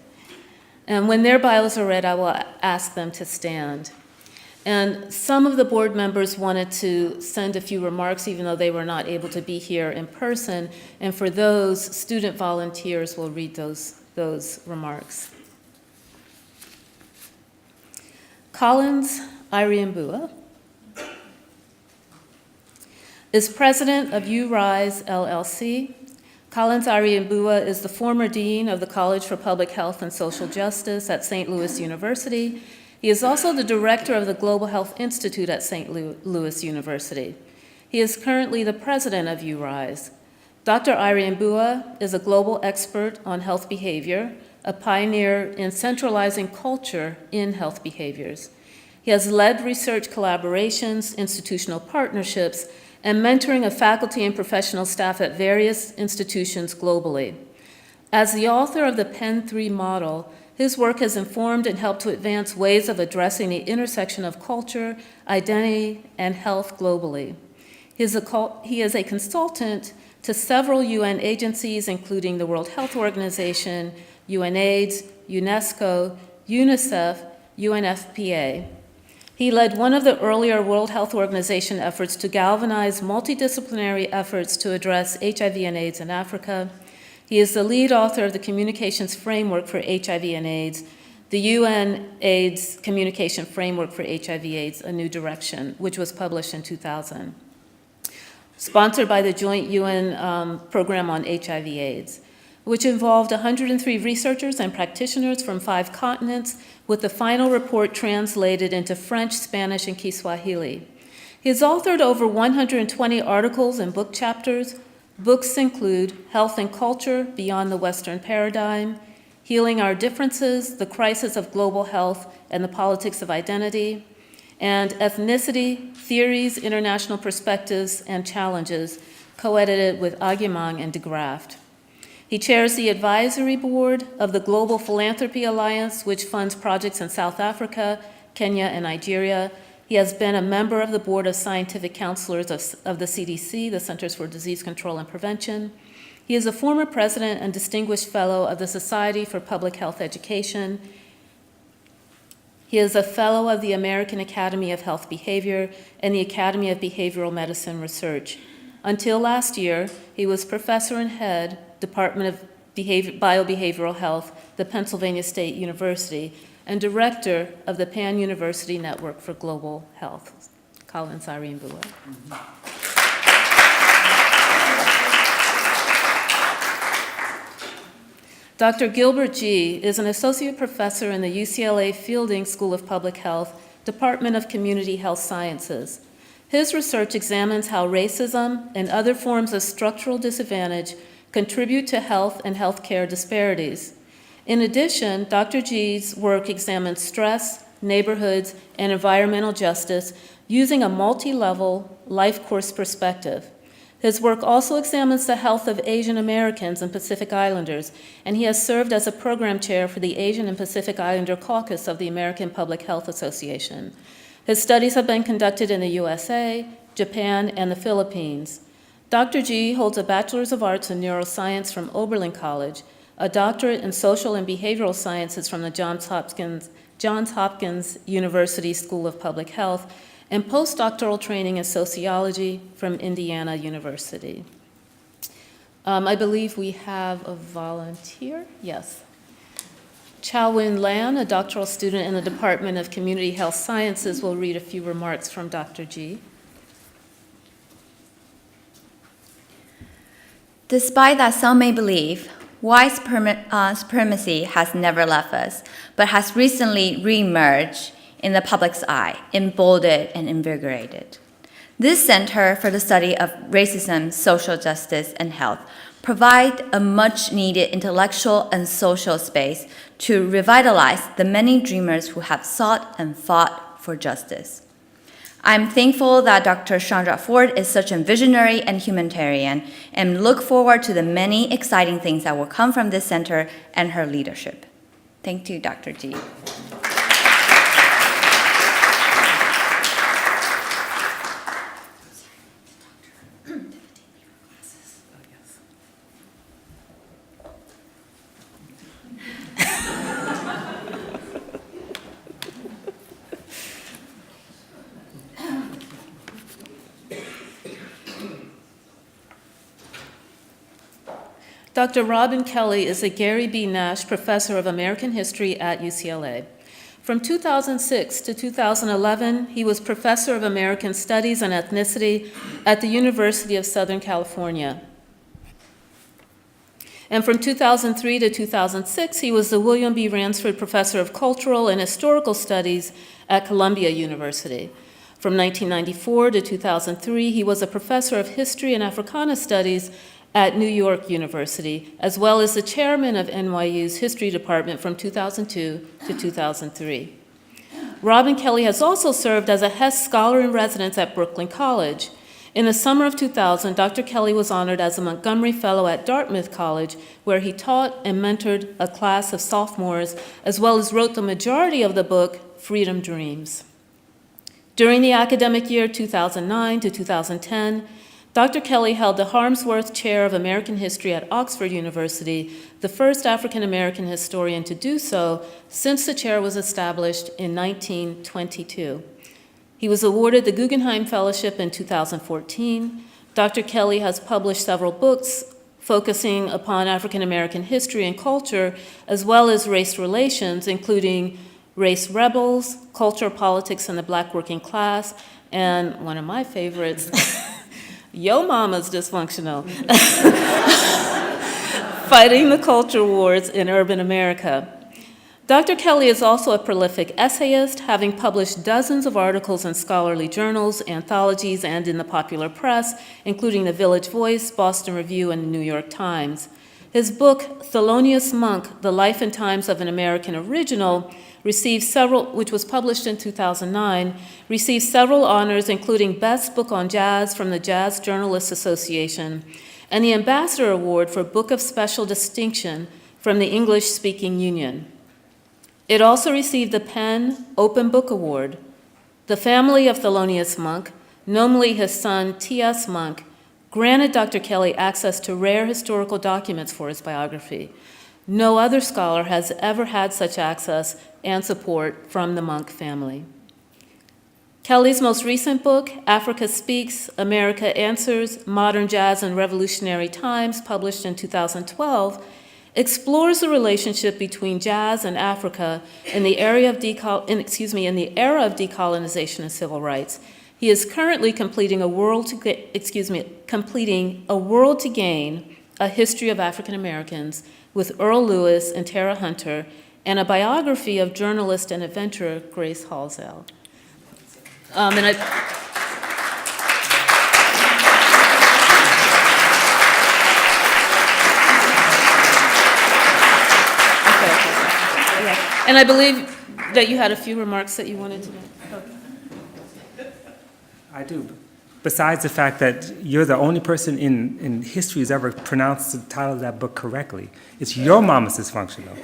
And when their bios are read, I will ask them to stand. And some of the board members wanted to send a few remarks, even though they were not able to be here in person. And for those, student volunteers will read those remarks. Collins Iriambua is president of URISE LLC. Collins Iriambua is the former dean of the College for Public Health and Social Justice at St. Louis University. He is also the director of the Global Health Institute at St. Louis University. He is currently the president of URISE. Dr. Iriambua is a global expert on health behavior, a pioneer in centralizing culture in health behaviors. He has led research collaborations, institutional partnerships, and mentoring of faculty and professional staff at various institutions globally. As the author of the Penn 3 model, his work has informed and helped to advance ways of addressing the intersection of culture, identity, and health globally. He is a consultant to several UN agencies, including the World Health Organization, UNAIDS, UNESCO, UNICEF, UNFPA. He led one of the earlier World Health Organization efforts to galvanize multidisciplinary efforts to address HIV and AIDS in Africa. He is the lead author of the Communications Framework for HIV and AIDS, the UN AIDS Communication Framework for HIV/AIDS, A New Direction, which was published in 2000, sponsored by the Joint UN Program on HIV/AIDS, which involved 103 researchers and practitioners from 5 continents, with the final report translated into French, Spanish, and Kiswahili. He has authored over 120 articles and book chapters. Books include Health and Culture, Beyond the Western Paradigm, Healing Our Differences, The Crisis of Global Health and the Politics of Identity, and Ethnicity, Theories, International Perspectives, and Challenges, co-edited with Agyemang and de Graft. He chairs the advisory board of the Global Philanthropy Alliance, which funds projects in South Africa, Kenya, and Nigeria. He has been a member of the board of scientific counselors of the CDC, the Centers for Disease Control and Prevention. He is a former president and distinguished fellow of the Society for Public Health Education. He is a fellow of the American Academy of Health Behavior and the Academy of Behavioral Medicine Research. Until last year, he was professor and head, Department of Biobehavioral Health, the Pennsylvania State University, and director of the Pan University Network for Global Health. Collins Iriambua. Dr. Gilbert G. is an associate professor in the UCLA Fielding School of Public Health, Department of Community Health Sciences. His research examines how racism and other forms of structural disadvantage contribute to health and healthcare disparities. In addition, Dr. G's work examines stress, neighborhoods, and environmental justice using a multi-level life course perspective. His work also examines the health of Asian Americans and Pacific Islanders, and he has served as a program chair for the Asian and Pacific Islander Caucus of the American Public Health Association. His studies have been conducted in the USA, Japan, and the Philippines. Dr. G holds a Bachelor's of Arts in Neuroscience from Oberlin College, a doctorate in Social and Behavioral Sciences from the Johns Hopkins University School of Public Health, and postdoctoral training in sociology from Indiana University. I believe we have a volunteer. Yes. Chao-Win Lan, a doctoral student in the Department of Community Health Sciences, will read a few remarks from Dr. G. Despite that some may believe, white supremacy has never left us, but has recently re-emerged in the public's eye, emboldened and invigorated. This Center for the Study of Racism, Social Justice, and Health provide a much-needed intellectual and social space to revitalize the many dreamers who have sought and fought for justice. I'm thankful that Dr. Chandra Ford is such a visionary and humanitarian, and look forward to the many exciting things that will come from this center and her leadership. Thank you, Dr. G. Dr. Robin Kelley is a Gary B. Nash Professor of American History at UCLA. From 2006 to 2011, he was Professor of American Studies and Ethnicity at the University of Southern California. And from 2003 to 2006, he was the William B. Ransford Professor of Cultural and Historical Studies at Columbia University. From 1994 to 2003, he was a Professor of History and Africana Studies at New York University, as well as the chairman of NYU's History Department from 2002 to 2003. Robin Kelley has also served as a Hess Scholar in Residence at Brooklyn College. In the summer of 2000, Dr. Kelley was honored as a Montgomery Fellow at Dartmouth College, where he taught and mentored a class of sophomores, as well as wrote the majority of the book, Freedom Dreams. During the academic year 2009 to 2010, Dr. Kelley held the Harmsworth Chair of American History at Oxford University, the first African-American historian to do so since the chair was established in 1922. He was awarded the Guggenheim Fellowship in 2014. Dr. Kelley has published several books focusing upon African-American history and culture, as well as race relations, including Race Rebels, Culture, Politics, and the Black Working Class, and one of my favorites, Yo Mama's Dysfunctional, Fighting the Culture Wars in Urban America. Dr. Kelley is also a prolific essayist, having published dozens of articles in scholarly journals, anthologies, and in the popular press, including the Village Voice, Boston Review, and the New York Times. His book, Thelonious Monk, The Life and Times of an American Original, which was published in 2009, received several honors, including Best Book on Jazz from the Jazz Journalists Association, and the Ambassador Award for Book of Special Distinction from the English Speaking Union. It also received the PEN Open Book Award. The family of Thelonious Monk, nominally his son T.S. Monk, granted Dr. Kelley access to rare historical documents for his biography. No other scholar has ever had such access and support from the Monk family. Kelley's most recent book, Africa Speaks, America Answers, Modern Jazz and Revolutionary Times, published in 2012, explores the relationship between jazz and Africa in the era of decolonization and civil rights. He is currently completing A World to Gain, A History of African Americans, with Earl Lewis and Tara Hunter, and a biography of journalist and adventurer Grace Halsell. And I, and I believe that you had a few remarks that you wanted to make. I do. Besides the fact that you're the only person in history who's ever pronounced the title of that book correctly. It's Your Mama's Dysfunctional.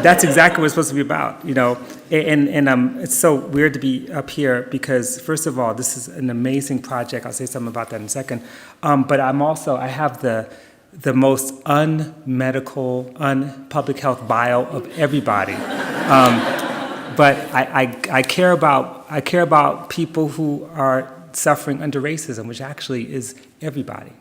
That's exactly what it's supposed to be about, you know. And it's so weird to be up here because, first of all, this is an amazing project. I'll say something about that in a second. But I have the most unmedical, unpublic health bio of everybody. But I care about people who are suffering under racism, which actually is everybody.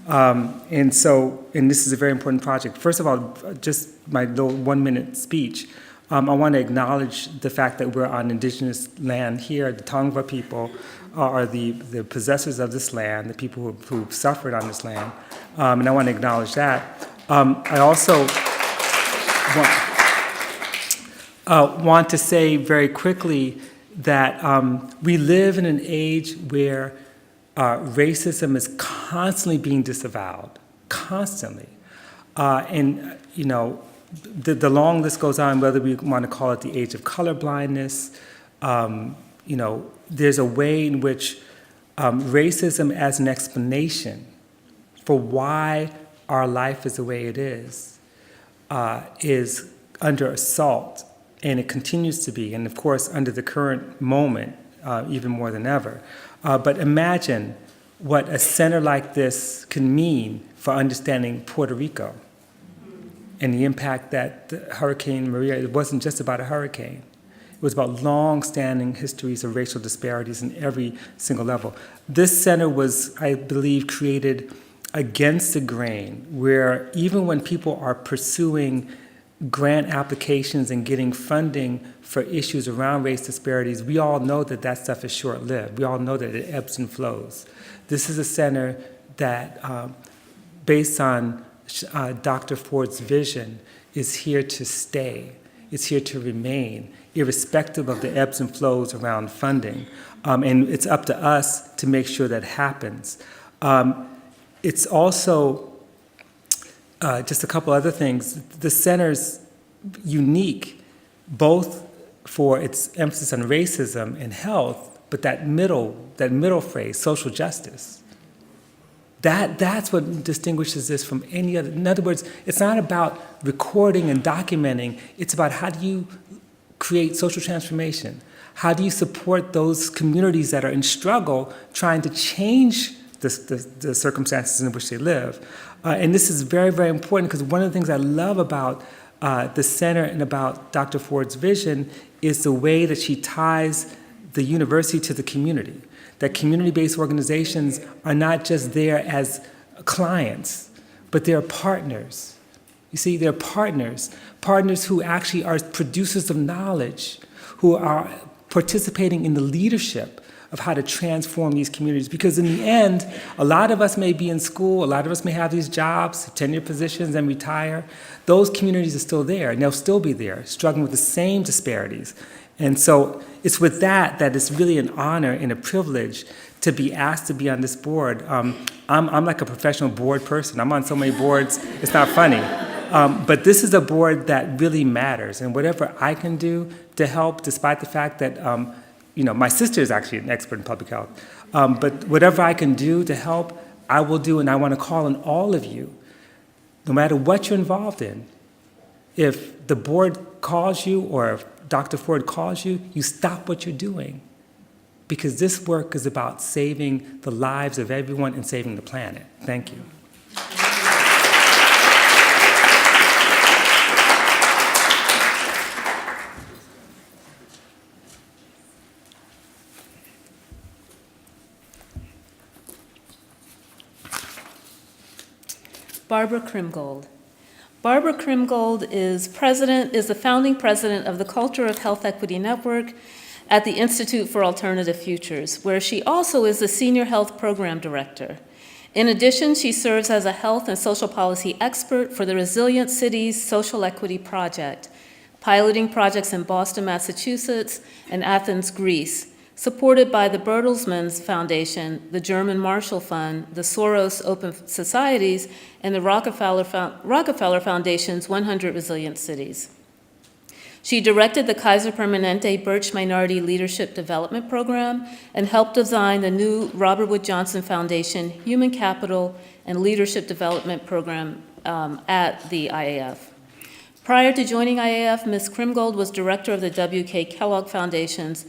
And this is a very important project. First of all, just my little 1-minute speech, I want to acknowledge the fact that we're on indigenous land here. The Tongva people are the possessors of this land, the people who suffered on this land, and I want to acknowledge that. I also want to say very quickly that we live in an age where racism is constantly being disavowed, constantly. And, you know, the long list goes on, whether we want to call it the age of colorblindness. You know, there's a way in which racism as an explanation for why our life is the way it is under assault. And it continues to be, and of course, under the current moment, even more than ever. But imagine what a center like this can mean for understanding Puerto Rico and the impact that Hurricane Maria, it wasn't just about a hurricane. It was about long-standing histories of racial disparities in every single level. This center was, I believe, created against the grain, where even when people are pursuing grant applications and getting funding for issues around race disparities, we all know that that stuff is short-lived. We all know that it ebbs and flows. This is a center that, based on Dr. Ford's vision, is here to stay. It's here to remain, irrespective of the ebbs and flows around funding. And it's up to us to make sure that happens. It's also just a couple other things. The center's unique, both for its emphasis on racism and health, but that middle phrase, social justice. That's what distinguishes this from any other. In other words, it's not about recording and documenting. It's about how do you create social transformation? How do you support those communities that are in struggle trying to change the circumstances in which they live? And this is very, very important because one of the things I love about the center and about Dr. Ford's vision is the way that she ties the university to the community. That community-based organizations are not just there as clients, but they're partners. You see, they're partners who actually are producers of knowledge, who are participating in the leadership of how to transform these communities. Because in the end, a lot of us may be in school, a lot of us may have these jobs, tenure positions, and retire. Those communities are still there, and they'll still be there, struggling with the same disparities. And so it's with that it's really an honor and a privilege to be asked to be on this board. I'm like a professional board person. I'm on so many boards, it's not funny. But this is a board that really matters, and whatever I can do to help, despite the fact that my sister is actually an expert in public health, but whatever I can do to help, I will do, and I want to call on all of you, no matter what you're involved in. If the board calls you or if Dr. Ford calls you, you stop what you're doing, because this work is about saving the lives of everyone and saving the planet. Thank you. Barbara Krimgold. Barbara Krimgold is the founding president of the Culture of Health Equity Network at the Institute for Alternative Futures, where she also is the senior health program director. In addition, she serves as a health and social policy expert for the Resilient Cities Social Equity Project, piloting projects in Boston, Massachusetts, and Athens, Greece, supported by the Bertelsmann Foundation, the German Marshall Fund, the Soros Open Societies, and the Rockefeller Foundation's 100 Resilient Cities. She directed the Kaiser Permanente Birch Minority Leadership Development Program and helped design the new Robert Wood Johnson Foundation Human Capital and Leadership Development Program at the IAF. Prior to joining IAF, Ms. Krimgold was director of the W.K. Kellogg Foundation's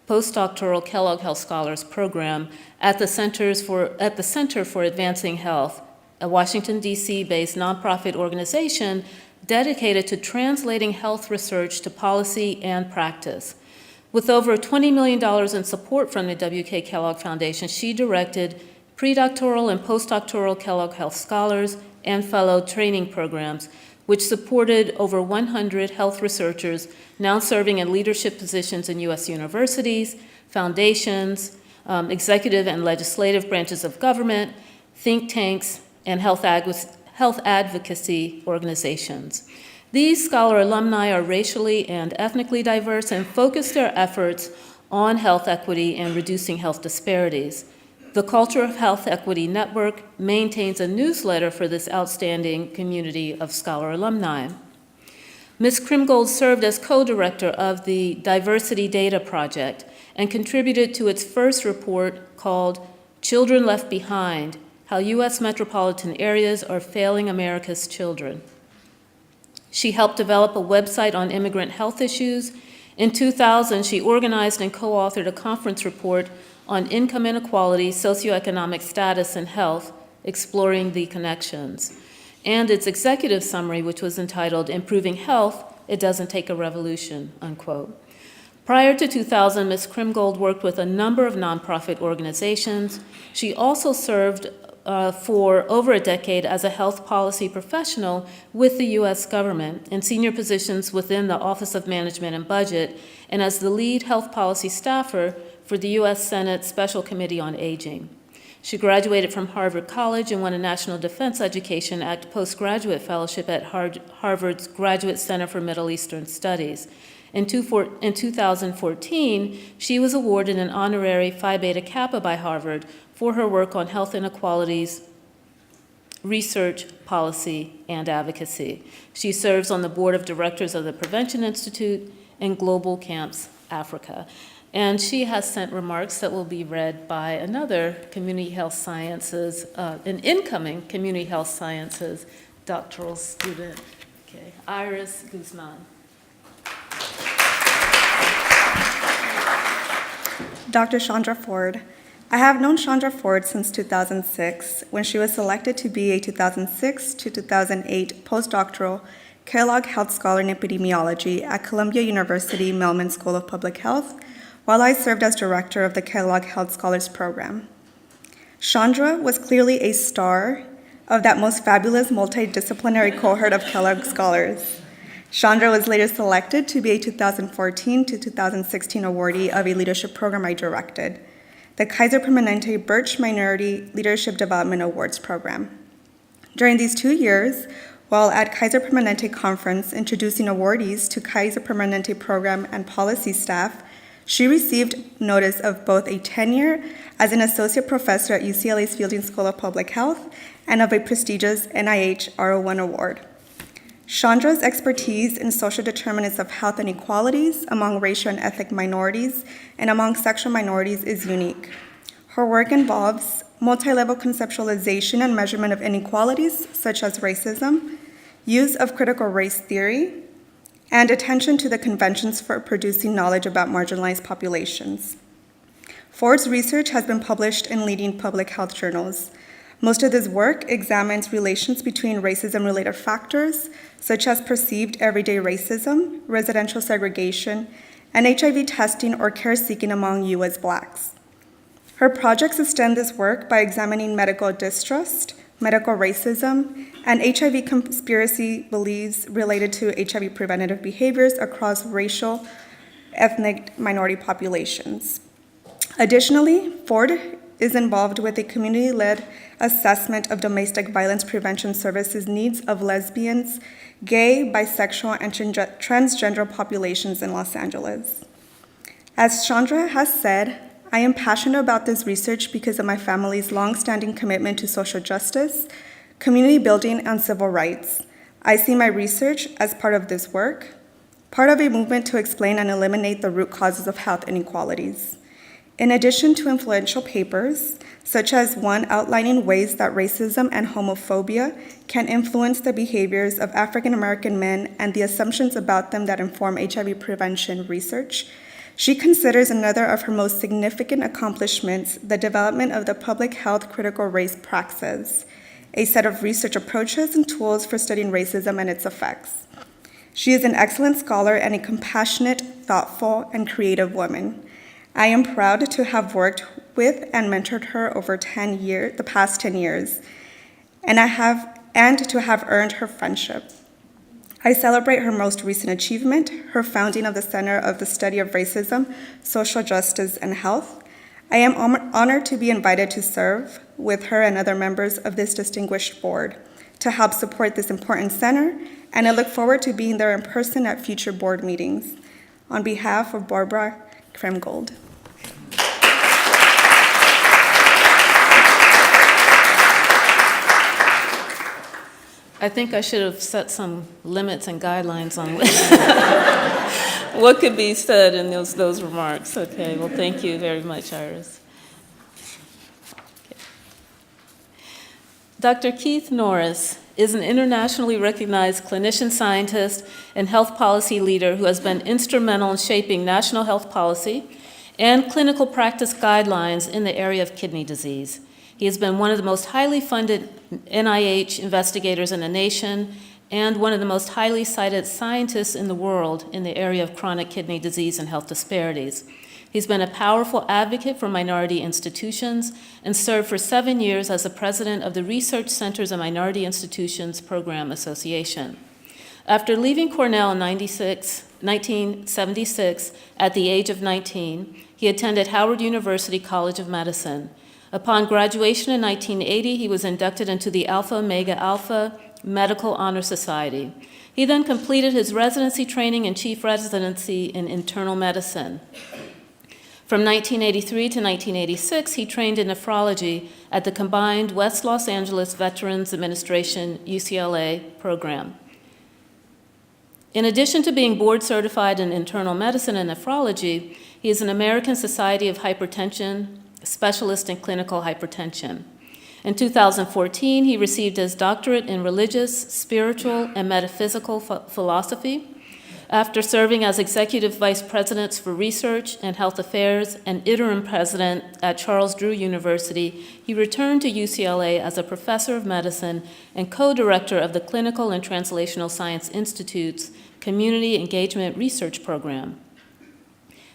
postdoctoral Kellogg Health Scholars Program at the Center for Advancing Health, a Washington, D.C.-based nonprofit organization dedicated to translating health research to policy and practice. With over $20 million in support from the W.K. Kellogg Foundation, she directed predoctoral and postdoctoral Kellogg Health Scholars and Fellow training programs, which supported over 100 health researchers now serving in leadership positions in U.S. universities, foundations, executive and legislative branches of government, think tanks, and health advocacy organizations. These scholar alumni are racially and ethnically diverse and focus their efforts on health equity and reducing health disparities. The Culture of Health Equity Network maintains a newsletter for this outstanding community of scholar alumni. Ms. Krimgold served as co-director of the Diversity Data Project and contributed to its first report called Children Left Behind: How U.S. Metropolitan Areas Are Failing America's Children. She helped develop a website on immigrant health issues. In 2000, she organized and co-authored a conference report on income inequality, socioeconomic status, and health, exploring the connections, and its executive summary, which was entitled Improving Health, It Doesn't Take a Revolution, unquote. Prior to 2000, Ms. Krimgold worked with a number of nonprofit organizations. She also served for over a decade as a health policy professional with the U.S. government in senior positions within the Office of Management and Budget and as the lead health policy staffer for the U.S. Senate Special Committee on Aging. She graduated from Harvard College and won a National Defense Education Act postgraduate fellowship at Harvard's Graduate Center for Middle Eastern Studies. In 2014, she was awarded an honorary Phi Beta Kappa by Harvard for her work on health inequalities, research, policy, and advocacy. She serves on the board of directors of the Prevention Institute and Global Camps Africa. And she has sent remarks that will be read by another community health sciences, an incoming community health sciences doctoral student, Iris Guzman. Dr. Chandra Ford. I have known Chandra Ford since 2006, when she was selected to be a 2006 to 2008 postdoctoral Kellogg Health Scholar in Epidemiology at Columbia University Mailman School of Public Health, while I served as director of the Kellogg Health Scholars Program. Chandra was clearly a star of that most fabulous multidisciplinary cohort of Kellogg scholars. Chandra was later selected to be a 2014 to 2016 awardee of a leadership program I directed, the Kaiser Permanente Birch Minority Leadership Development Awards Program. During these 2 years, while at Kaiser Permanente Conference introducing awardees to Kaiser Permanente program and policy staff, she received notice of both a tenure as an associate professor at UCLA's Fielding School of Public Health and of a prestigious NIH R01 award. Chandra's expertise in social determinants of health inequalities among racial and ethnic minorities and among sexual minorities is unique. Her work involves multi-level conceptualization and measurement of inequalities, such as racism, use of critical race theory, and attention to the conventions for producing knowledge about marginalized populations. Ford's research has been published in leading public health journals. Most of this work examines relations between racism-related factors, such as perceived everyday racism, residential segregation, and HIV testing or care seeking among U.S. Blacks. Her projects extend this work by examining medical distrust, medical racism, and HIV conspiracy beliefs related to HIV preventative behaviors across racial, ethnic minority populations. Additionally, Ford is involved with a community-led assessment of domestic violence prevention services needs of lesbians, gay, bisexual, and transgender populations in Los Angeles. As Chandra has said, I am passionate about this research because of my family's longstanding commitment to social justice, community building, and civil rights. I see my research as part of this work, part of a movement to explain and eliminate the root causes of health inequalities. In addition to influential papers, such as one outlining ways that racism and homophobia can influence the behaviors of African American men and the assumptions about them that inform HIV prevention research, she considers another of her most significant accomplishments the development of the Public Health Critical Race Praxis, a set of research approaches and tools for studying racism and its effects. She is an excellent scholar and a compassionate, thoughtful, and creative woman. I am proud to have worked with and mentored her over the past 10 years, and to have earned her friendship. I celebrate her most recent achievement, her founding of the Center of the Study of Racism, Social Justice, and Health. I am honored to be invited to serve with her and other members of this distinguished board to help support this important center, and I look forward to being there in person at future board meetings. On behalf of Barbara Kremgold. I think I should have set some limits and guidelines on what could be said in those remarks. Okay, well, thank you very much, Iris. Okay. Dr. Keith Norris is an internationally recognized clinician scientist and health policy leader who has been instrumental in shaping national health policy and clinical practice guidelines in the area of kidney disease. He has been one of the most highly funded NIH investigators in the nation and one of the most highly cited scientists in the world in the area of chronic kidney disease and health disparities. He's been a powerful advocate for minority institutions and served for 7 years as the president of the Research Centers and Minority Institutions Program Association. After leaving Cornell in 1976 at the age of 19, he attended Howard University College of Medicine. Upon graduation in 1980, he was inducted into the Alpha Omega Alpha Medical Honor Society. He then completed his residency training and chief residency in internal medicine. From 1983 to 1986, he trained in nephrology at the combined West Los Angeles Veterans Administration UCLA program. In addition to being board certified in internal medicine and nephrology, he is an American Society of Hypertension specialist in clinical hypertension. In 2014, he received his doctorate in religious, spiritual, and metaphysical philosophy. After serving as executive vice president for research and health affairs and interim president at Charles Drew University, he returned to UCLA as a professor of medicine and co-director of the Clinical and Translational Science Institute's Community Engagement Research Program.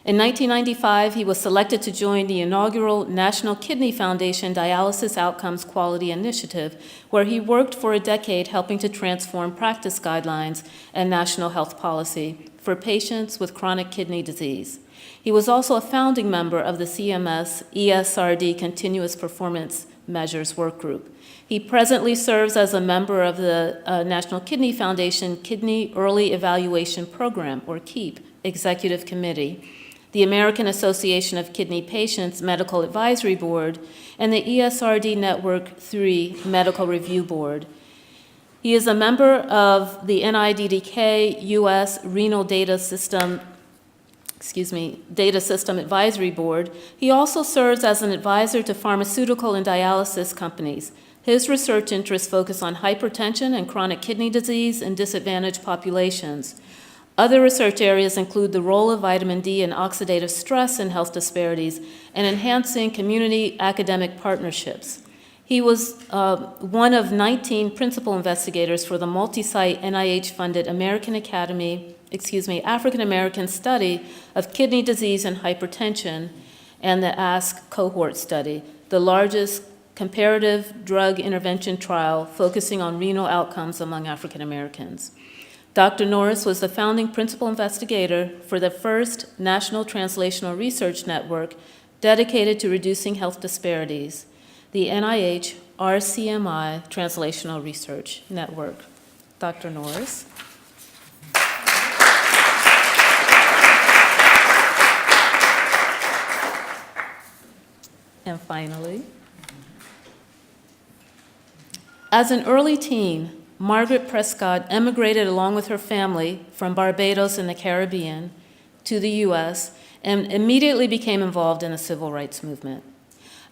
In 1995, he was selected to join the inaugural National Kidney Foundation Dialysis Outcomes Quality Initiative, where he worked for a decade helping to transform practice guidelines and national health policy for patients with chronic kidney disease. He was also a founding member of the CMS ESRD Continuous Performance Measures Workgroup. He presently serves as a member of the National Kidney Foundation Kidney Early Evaluation Program, or KEEP, Executive Committee, the American Association of Kidney Patients Medical Advisory Board, and the ESRD Network 3 Medical Review Board. He is a member of the NIDDK U.S. Renal Data System Advisory Board. He also serves as an advisor to pharmaceutical and dialysis companies. His research interests focus on hypertension and chronic kidney disease in disadvantaged populations. Other research areas include the role of vitamin D in oxidative stress in health disparities and enhancing community academic partnerships. He was one of 19 principal investigators for the multi-site NIH-funded African American study of kidney disease and hypertension and the ASK cohort study, the largest comparative drug intervention trial focusing on renal outcomes among African Americans. Dr. Norris was the founding principal investigator for the first National Translational Research Network, dedicated to reducing health disparities, the NIH RCMI Translational Research Network. Dr. Norris. And finally, as an early teen, Margaret Prescott emigrated along with her family from Barbados in the Caribbean to the US and immediately became involved in the civil rights movement.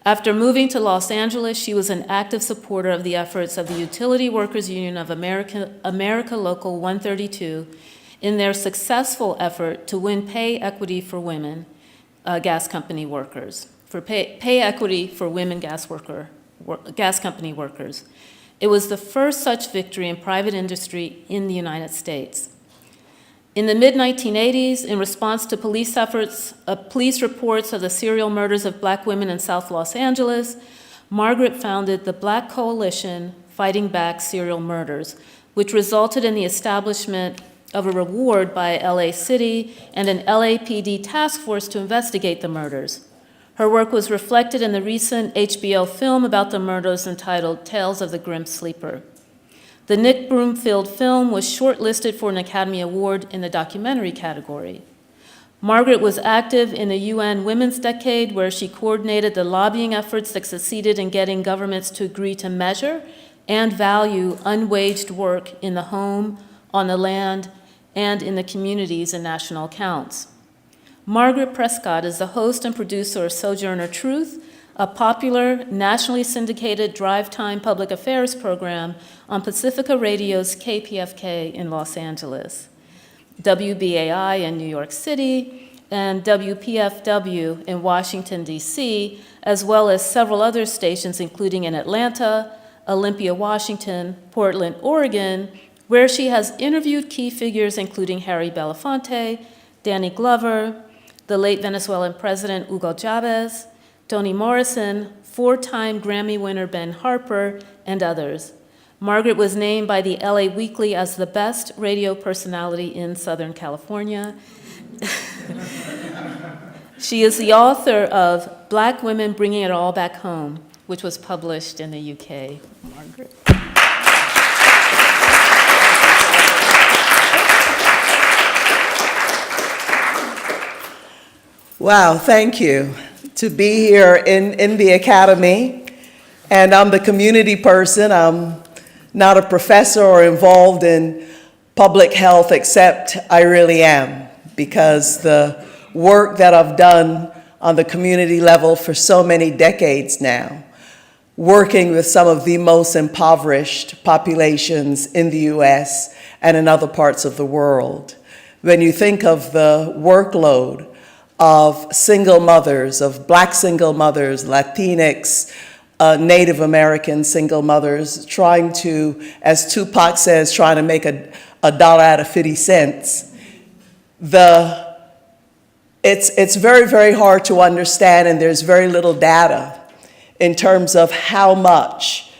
After moving to Los Angeles, she was an active supporter of the efforts of the Utility Workers Union of America Local 132 in their successful effort to win pay equity for women gas company workers, for pay equity for women gas company workers. It was the first such victory in private industry in the United States. In the mid-1980s, in response to police reports of the serial murders of Black women in South Los Angeles, Margaret founded the Black Coalition Fighting Back Serial Murders, which resulted in the establishment of a reward by LA City and an LAPD task force to investigate the murders. Her work was reflected in the recent HBO film about the murders entitled Tales of the Grim Sleeper. The Nick Broomfield film was shortlisted for an Academy Award in the documentary category. Margaret was active in the UN Women's Decade, where she coordinated the lobbying efforts that succeeded in getting governments to agree to measure and value unwaged work in the home, on the land, and in the communities and national accounts. Margaret Prescott is the host and producer of Sojourner Truth, a popular, nationally syndicated drive-time public affairs program on Pacifica Radio's KPFK in Los Angeles, WBAI in New York City, and WPFW in Washington, D.C., as well as several other stations, including in Atlanta, Olympia, Washington, Portland, Oregon, where she has interviewed key figures including Harry Belafonte, Danny Glover, the late Venezuelan President Hugo Chavez, Toni Morrison, four-time Grammy winner Ben Harper, and others. Margaret was named by the LA Weekly as the best radio personality in Southern California. She is the author of Black Women Bringing It All Back Home, which was published in the UK. Margaret. Wow, thank you. To be here in the Academy, and I'm the community person. I'm not a professor or involved in public health, except I really am, because the work that I've done on the community level for so many decades now, working with some of the most impoverished populations in the US and in other parts of the world. When you think of the workload of single mothers, of Black single mothers, Latinx, Native American single mothers, trying to, as Tupac says, trying to make a dollar out of 50 cents. It's very, very hard to understand, and there's very little data in terms of how much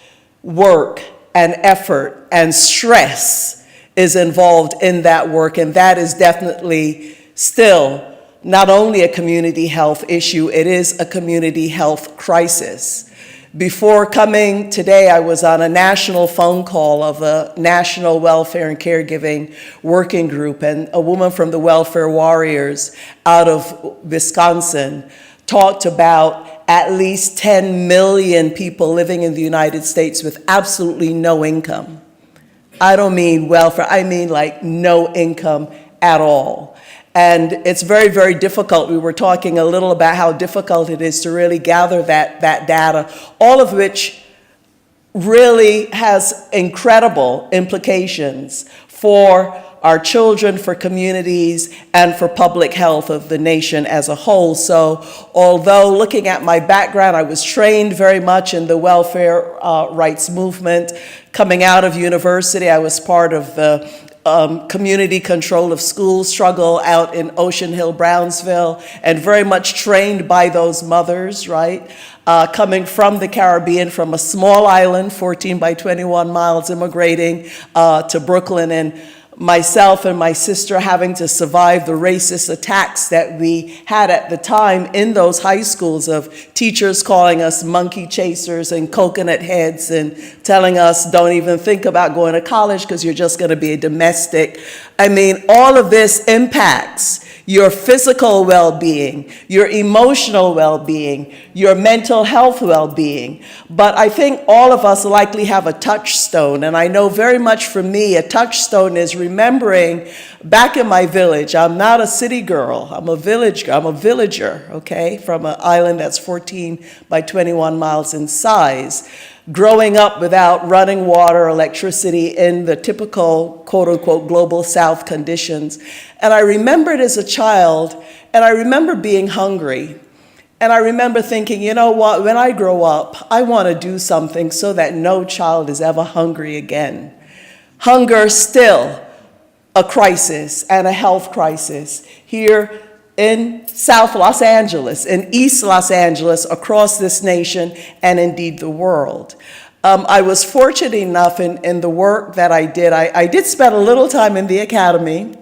work and effort and stress is involved in that work, and that is definitely still not only a community health issue, it is a community health crisis. Before coming today, I was on a national phone call of a national welfare and caregiving working group, and a woman from the Welfare Warriors out of Wisconsin talked about at least 10 million people living in the United States with absolutely no income. I don't mean welfare, I mean like no income at all. And it's very, very difficult. We were talking a little about how difficult it is to really gather that data, all of which really has incredible implications for our children, for communities, and for public health of the nation as a whole. So although looking at my background, I was trained very much in the welfare rights movement. Coming out of university, I was part of the community control of schools struggle out in Ocean Hill, Brownsville, and very much trained by those mothers, right? Coming from the Caribbean, from a small island, 14 by 21 miles, immigrating to Brooklyn, and myself and my sister having to survive the racist attacks that we had at the time in those high schools, of teachers calling us monkey chasers and coconut heads and telling us don't even think about going to college because you're just going to be a domestic. I mean, all of this impacts your physical well-being, your emotional well-being, your mental health well-being. But I think all of us likely have a touchstone, and I know very much for me, a touchstone is remembering back in my village. I'm not a city girl, I'm a village girl, I'm a villager, okay, from an island that's 14 by 21 miles in size. Growing up without running water, electricity in the typical quote-unquote global South conditions. And I remembered as a child, and I remember being hungry. And I remember thinking, you know what, when I grow up, I want to do something so that no child is ever hungry again. Hunger still a crisis and a health crisis here in South Los Angeles, in East Los Angeles, across this nation, and indeed the world. I was fortunate enough in the work that I did spend a little time in the academy,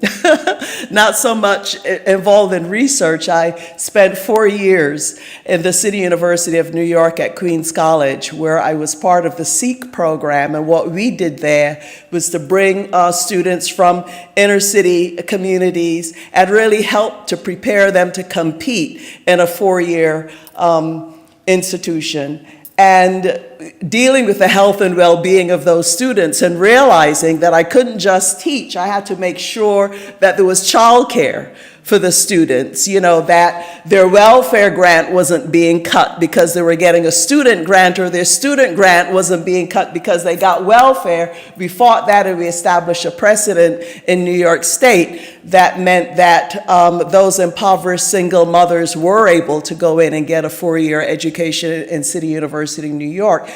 not so much involved in research. I spent 4 years in the City University of New York at Queens College, where I was part of the SEEK program, and what we did there was to bring students from inner city communities and really help to prepare them to compete in a 4-year institution. And dealing with the health and well-being of those students and realizing that I couldn't just teach, I had to make sure that there was childcare for the students, you know, that their welfare grant wasn't being cut because they were getting a student grant, or their student grant wasn't being cut because they got welfare. We fought that, and we established a precedent in New York State that meant that those impoverished single mothers were able to go in and get a 4-year education in City University, New York.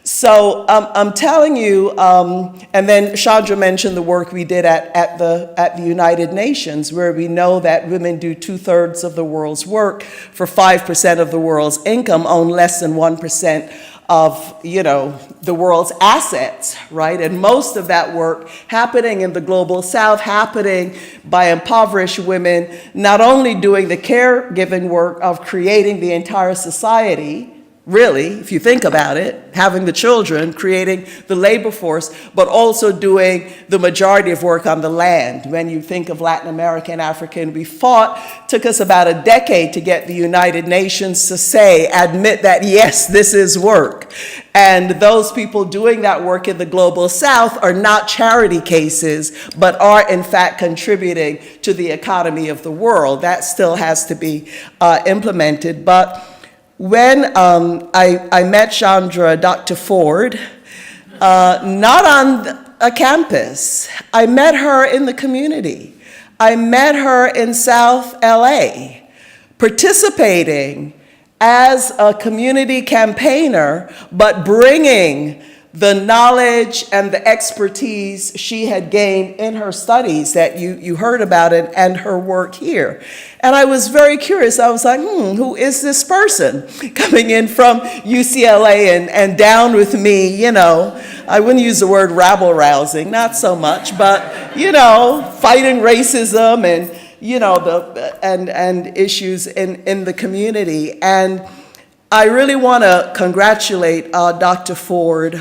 So I'm telling you, and then Chandra mentioned the work we did at the United Nations, where we know that women do 2/3 of the world's work for 5% of the world's income, own less than 1% of, you know, the world's assets, right? And most of that work happening in the global South, happening by impoverished women, not only doing the caregiving work of creating the entire society, really, if you think about it, having the children, creating the labor force, but also doing the majority of work on the land. When you think of Latin America and Africa, we fought, took us about a decade to get the United Nations to say, admit that, yes, this is work. And those people doing that work in the global South are not charity cases, but are in fact contributing to the economy of the world. That still has to be implemented. But when I met Chandra, Dr. Ford, not on a campus, I met her in the community. I met her in South LA, participating as a community campaigner, but bringing the knowledge and the expertise she had gained in her studies that you heard about it, and her work here. And I was very curious. I was like, who is this person coming in from UCLA and down with me, you know? I wouldn't use the word rabble-rousing, not so much, but, you know, fighting racism and, you know, and issues in the community. And I really want to congratulate Dr. Ford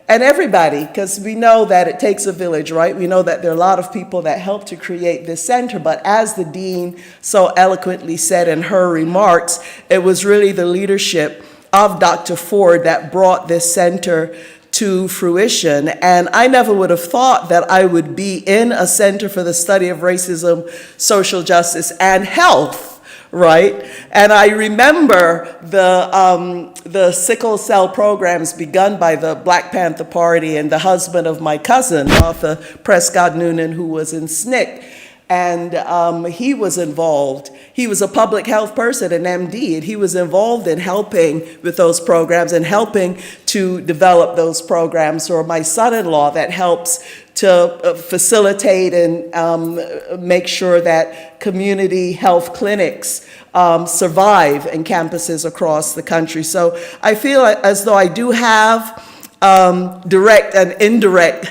and everybody, because we know that it takes a village, right? We know that there are a lot of people that helped to create this center, but as the dean so eloquently said in her remarks, it was really the leadership of Dr. Ford that brought this center to fruition. And I never would have thought that I would be in a center for the study of racism, social justice, and health, right? And I remember the sickle cell programs begun by the Black Panther Party and the husband of my cousin, Arthur Prescott Noonan, who was in SNCC. And he was involved. He was a public health person, an MD, and he was involved in helping with those programs and helping to develop those programs. Or my son-in-law that helps to facilitate and make sure that community health clinics survive in campuses across the country. So I feel as though I do have direct and indirect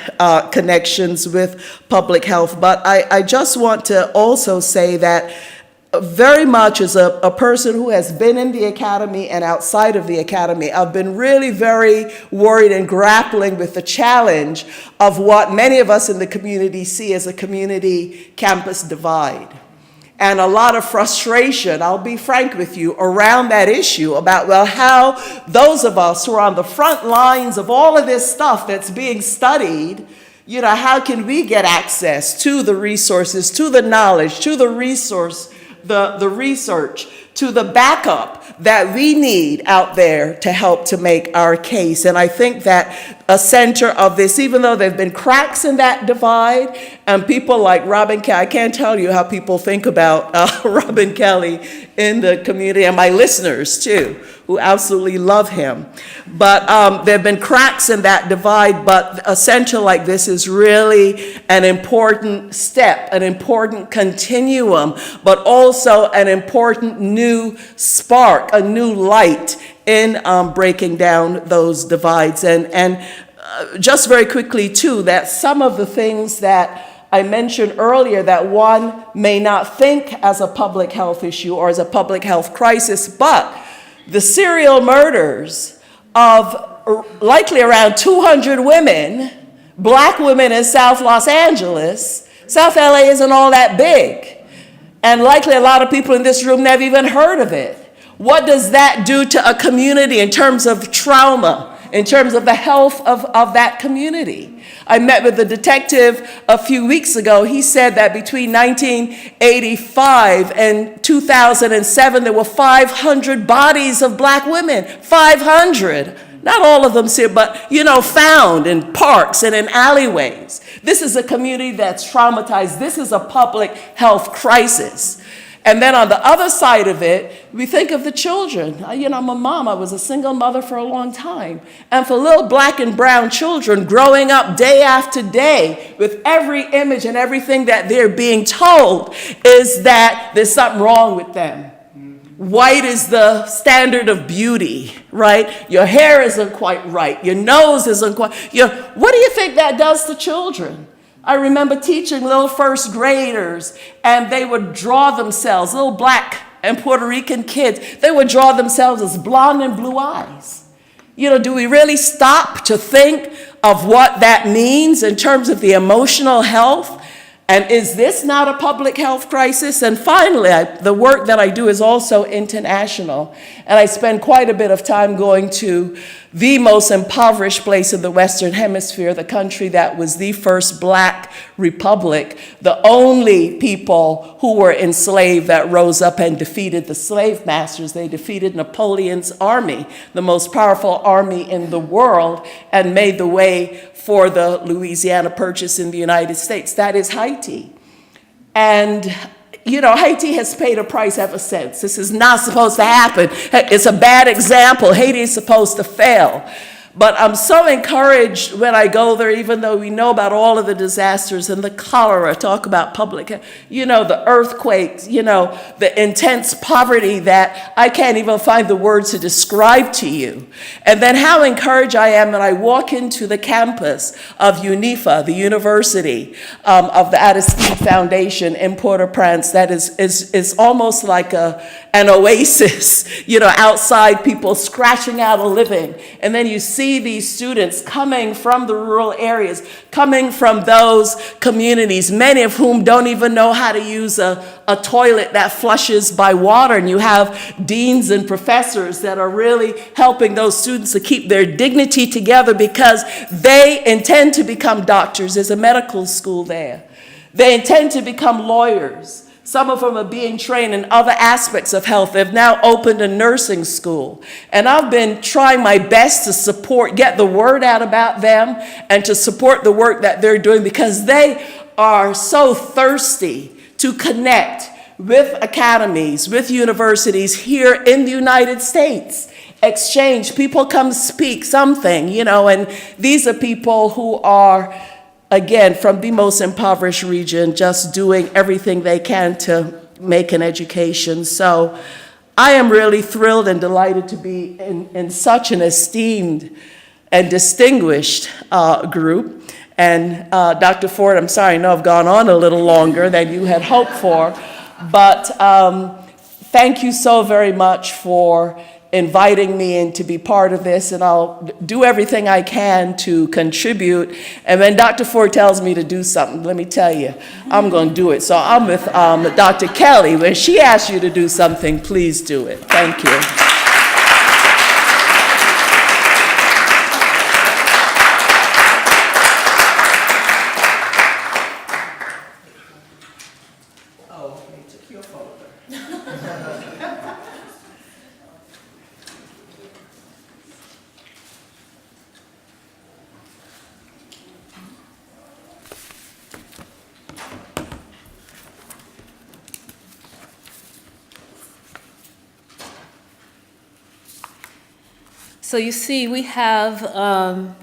connections with public health. But I just want to also say that very much as a person who has been in the academy and outside of the academy, I've been really very worried and grappling with the challenge of what many of us in the community see as a community campus divide. And a lot of frustration, I'll be frank with you, around that issue about, well, how those of us who are on the front lines of all of this stuff that's being studied, you know, how can we get access to the resources, to the knowledge, to the resource, the research, to the backup that we need out there to help to make our case. And I think that a center of this, even though there have been cracks in that divide, and people like Robin Kelly, I can't tell you how people think about Robin Kelly in the community, and my listeners too, who absolutely love him. But there have been cracks in that divide, but a center like this is really an important step, an important continuum, but also an important new spark, a new light in breaking down those divides. And just very quickly too, that some of the things that I mentioned earlier that one may not think as a public health issue or as a public health crisis, but the serial murders of likely around 200 women, black women in South Los Angeles. South LA isn't all that big, and likely a lot of people in this room never even heard of it. What does that do to a community in terms of trauma, in terms of the health of that community? I met with the detective a few weeks ago. He said that between 1985 and 2007, there were 500 bodies of black women. 500. Not all of them, but, you know, found in parks and in alleyways. This is a community that's traumatized. This is a public health crisis. And then on the other side of it, we think of the children. You know, I'm a mom. I was a single mother for a long time. And for little black and brown children growing up day after day with every image and everything that they're being told is that there's something wrong with them. White is the standard of beauty, right? Your hair isn't quite right. Your nose isn't quite. What do you think that does to children? I remember teaching little first graders, and they would draw themselves, little black and Puerto Rican kids, they would draw themselves as blonde and blue eyes. You know, do we really stop to think of what that means in terms of the emotional health? And is this not a public health crisis? And finally, the work that I do is also international. And I spend quite a bit of time going to the most impoverished place in the Western Hemisphere, the country that was the first black republic, the only people who were enslaved that rose up and defeated the slave masters. They defeated Napoleon's army, the most powerful army in the world, and made the way for the Louisiana Purchase in the United States. That is Haiti. And, you know, Haiti has paid a price ever since. This is not supposed to happen. It's a bad example. Haiti is supposed to fail. But I'm so encouraged when I go there, even though we know about all of the disasters and the cholera, talk about public health, you know, the earthquakes, you know, the intense poverty that I can't even find the words to describe to you. And then how encouraged I am when I walk into the campus of UNIFA, the University of the Aristide Foundation in Port-au-Prince, that is almost like an oasis, you know, outside, people scratching out a living. And then you see these students coming from the rural areas, coming from those communities, many of whom don't even know how to use a toilet that flushes by water. And you have deans and professors that are really helping those students to keep their dignity together because they intend to become doctors. There's a medical school there. They intend to become lawyers. Some of them are being trained in other aspects of health. They've now opened a nursing school. And I've been trying my best to support, get the word out about them and to support the work that they're doing because they are so thirsty to connect with academies, with universities here in the United States. Exchange, people come speak something, you know, and these are people who are, again, from the most impoverished region, just doing everything they can to make an education. So I am really thrilled and delighted to be in such an esteemed and distinguished group. And Dr. Ford, I'm sorry, I know I've gone on a little longer than you had hoped for, but thank you so very much for inviting me in to be part of this, and I'll do everything I can to contribute. And when Dr. Ford tells me to do something, let me tell you, I'm going to do it. So I'm with Dr. Kelly. When she asks you to do something, please do it. Thank you. Oh, they took your folder. So you see, we have an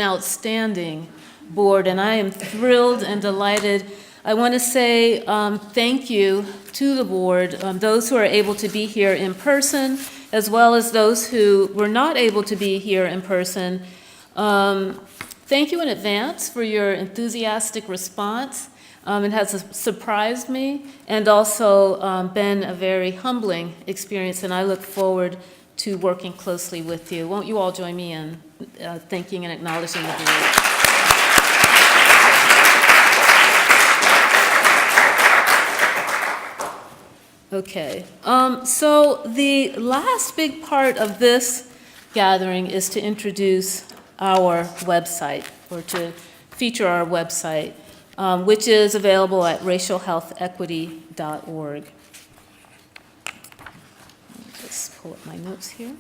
outstanding board, and I am thrilled and delighted. I want to say thank you to the board, those who are able to be here in person, as well as those who were not able to be here in person. Thank you in advance for your enthusiastic response. It has surprised me and also been a very humbling experience, and I look forward to working closely with you. Won't you all join me in thanking and acknowledging the board? Okay, so the last big part of this gathering is to introduce our website, or to feature our website, which is available at racialhealthequity.org. Just pull up my notes here.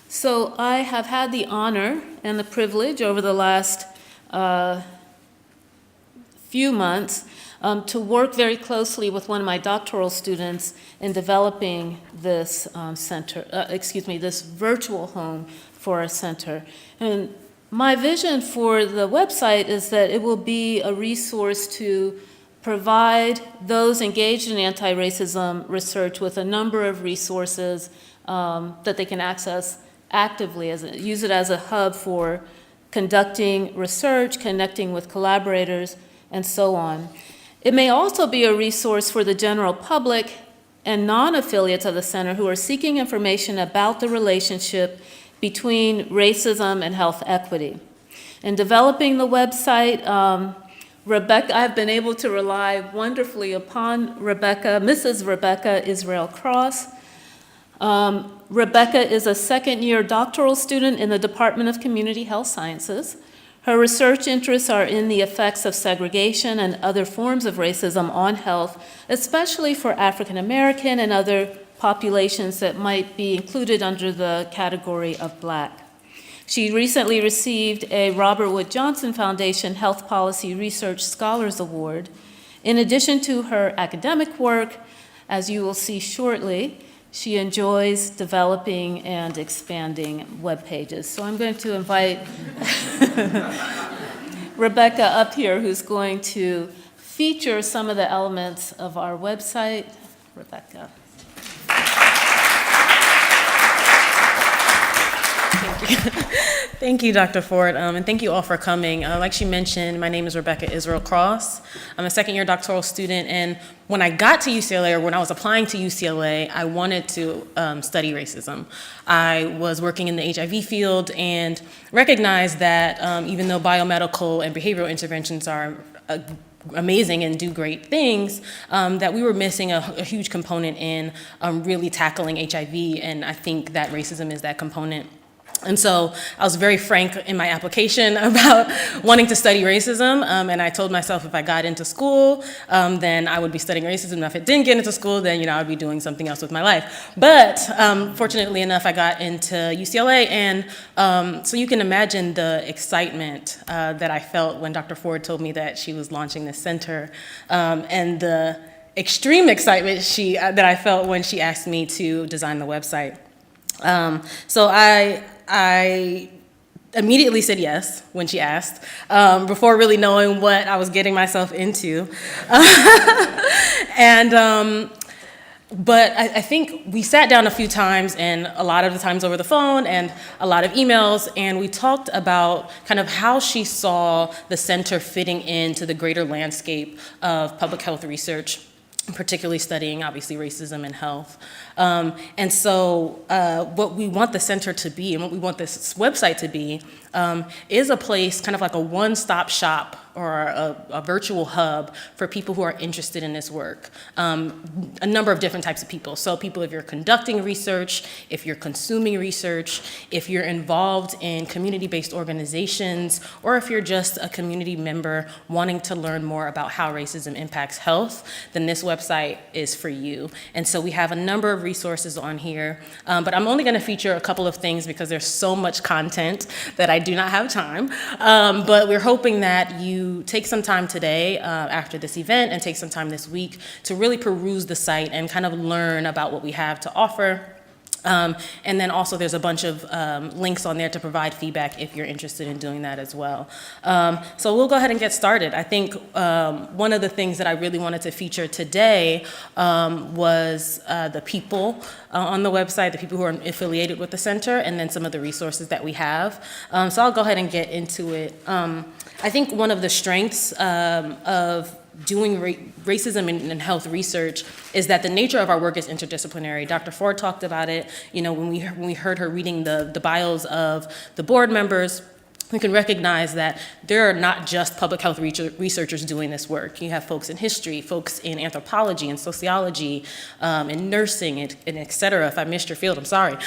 So I have had the honor and the privilege over the last few months to work very closely with one of my doctoral students in developing this this virtual home for our center. And my vision for the website is that it will be a resource to provide those engaged in anti-racism research with a number of resources that they can access actively, use it as a hub for conducting research, connecting with collaborators, and so on. It may also be a resource for the general public and non-affiliates of the center who are seeking information about the relationship between racism and health equity. In developing the website, I've been able to rely wonderfully upon Mrs. Rebecca Israel Cross. Rebecca is a second-year doctoral student in the Department of Community Health Sciences. Her research interests are in the effects of segregation and other forms of racism on health, especially for African American and other populations that might be included under the category of Black. She recently received a Robert Wood Johnson Foundation Health Policy Research Scholars Award. In addition to her academic work, as you will see shortly, she enjoys developing and expanding web pages. So I'm going to invite Rebecca up here, who's going to feature some of the elements of our website. Rebecca. Thank you. Thank you, Dr. Ford, and thank you all for coming. Like she mentioned, my name is Rebecca Israel Cross. I'm a second-year doctoral student, and when I got to UCLA, or when I was applying to UCLA, I wanted to study racism. I was working in the HIV field and recognized that even though biomedical and behavioral interventions are amazing and do great things, that we were missing a huge component in really tackling HIV, and I think that racism is that component. And so I was very frank in my application about wanting to study racism, and I told myself if I got into school, then I would be studying racism, and if I didn't get into school, then I would be doing something else with my life. But fortunately enough, I got into UCLA, and so you can imagine the excitement that I felt when Dr. Ford told me that she was launching this center, and the extreme excitement that I felt when she asked me to design the website. So I immediately said yes when she asked, before really knowing what I was getting myself into. But I think we sat down a few times, and a lot of the times over the phone and a lot of emails, and we talked about kind of how she saw the center fitting into the greater landscape of public health research, particularly studying, obviously, racism and health. And so what we want the center to be and what we want this website to be is a place, kind of like a one-stop shop or a virtual hub for people who are interested in this work. A number of different types of people. So people, if you're conducting research, if you're consuming research, if you're involved in community-based organizations, or if you're just a community member wanting to learn more about how racism impacts health, then this website is for you. And so we have a number of resources on here, but I'm only gonna feature a couple of things because there's so much content that I do not have time. But we're hoping that you take some time today after this event and take some time this week to really peruse the site and kind of learn about what we have to offer. And then also there's a bunch of links on there to provide feedback if you're interested in doing that as well. So we'll go ahead and get started. I think one of the things that I really wanted to feature today was the people on the website, the people who are affiliated with the center, and then some of the resources that we have. So I'll go ahead and get into it. I think one of the strengths of doing racism and health research is that the nature of our work is interdisciplinary. Dr. Ford talked about it, when we heard her reading the bios of the board members. We can recognize that there are not just public health researchers doing this work. You have folks in history, folks in anthropology and sociology, in nursing, and et cetera. If I missed your field, I'm sorry.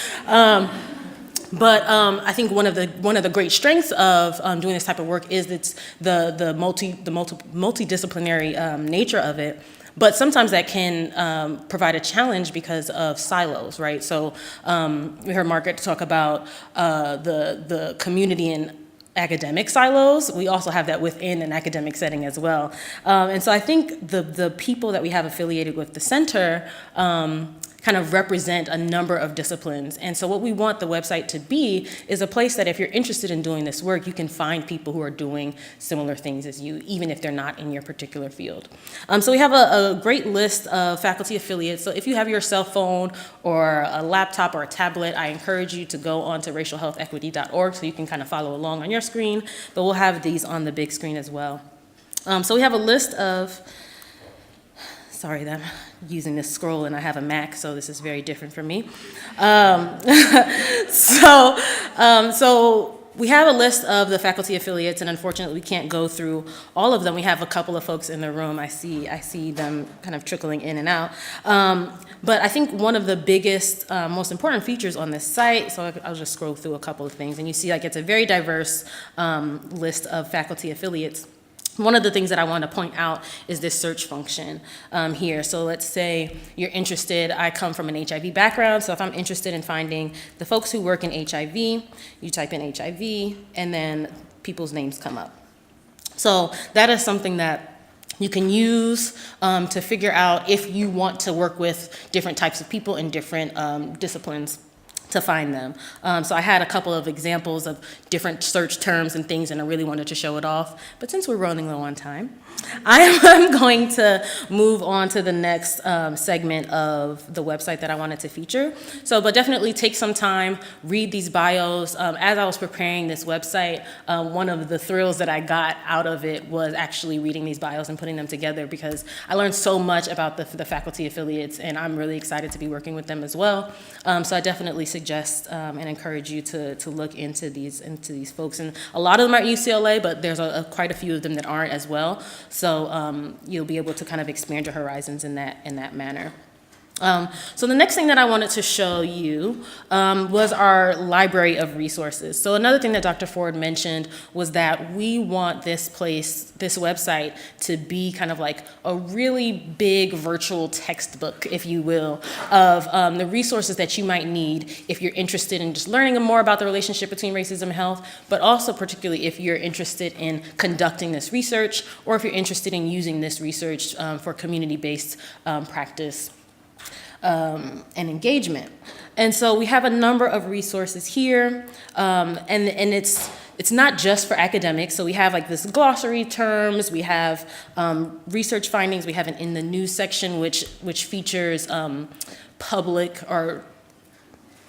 But I think one of the great strengths of doing this type of work is the multidisciplinary nature of it. But sometimes that can provide a challenge because of silos, right? So we heard Margaret talk about the community and academic silos. We also have that within an academic setting as well. And so I think the people that we have affiliated with the center kind of represent a number of disciplines. And so what we want the website to be is a place that if you're interested in doing this work, you can find people who are doing similar things as you, even if they're not in your particular field. So we have a great list of faculty affiliates. So if you have your cell phone or a laptop or a tablet, I encourage you to go on to racialhealthequity.org so you can kind of follow along on your screen, but we'll have these on the big screen as well. So we have a list of, sorry that I'm using this scroll and I have a Mac, so this is very different for me. So we have a list of the faculty affiliates, and unfortunately we can't go through all of them. We have a couple of folks in the room. I see them kind of trickling in and out. But I think one of the biggest, most important features on this site, so I'll just scroll through a couple of things, and you see it's a very diverse list of faculty affiliates. One of the things that I want to point out is this search function here. So let's say you're interested, I come from an HIV background, so if I'm interested in finding the folks who work in HIV, you type in HIV, and then people's names come up. So that is something that you can use to figure out if you want to work with different types of people in different disciplines to find them. So I had a couple of examples of different search terms and things, and I really wanted to show it off. But since we're running low on time, I'm going to move on to the next segment of the website that I wanted to feature. But definitely take some time, read these bios. As I was preparing this website, one of the thrills that I got out of it was actually reading these bios and putting them together, because I learned so much about the faculty affiliates, and I'm really excited to be working with them as well. So I definitely suggest and encourage you to look into these folks. And a lot of them are at UCLA, but there's quite a few of them that aren't as well. So you'll be able to kind of expand your horizons in that manner. So the next thing that I wanted to show you was our library of resources. So another thing that Dr. Ford mentioned was that we want this website, to be kind of like a really big virtual textbook, if you will, of the resources that you might need if you're interested in just learning more about the relationship between racism and health, but also particularly if you're interested in conducting this research, or if you're interested in using this research for community-based practice and engagement. And so we have a number of resources here, and it's not just for academics. So we have like this glossary terms, we have research findings, we have an in the news section which features public or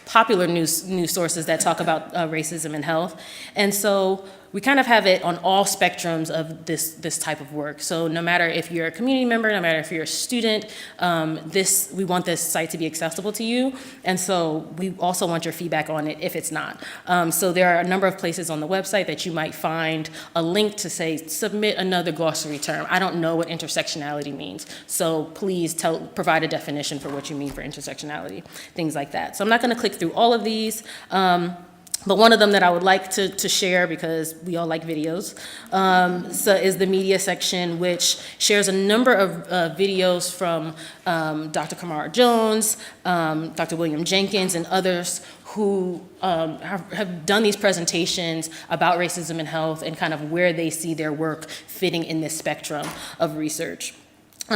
popular news sources that talk about racism and health. And so we kind of have it on all spectrums of this type of work. So no matter if you're a community member, no matter if you're a student, we want this site to be accessible to you. And so we also want your feedback on it if it's not. So there are a number of places on the website that you might find a link to say, submit another glossary term. I don't know what intersectionality means. So please provide a definition for what you mean for intersectionality, things like that. So I'm not gonna click through all of these. But one of them that I would like to share, because we all like videos, is the media section, which shares a number of videos from Dr. Kamara Jones, Dr. William Jenkins, and others who have done these presentations about racism and health and kind of where they see their work fitting in this spectrum of research.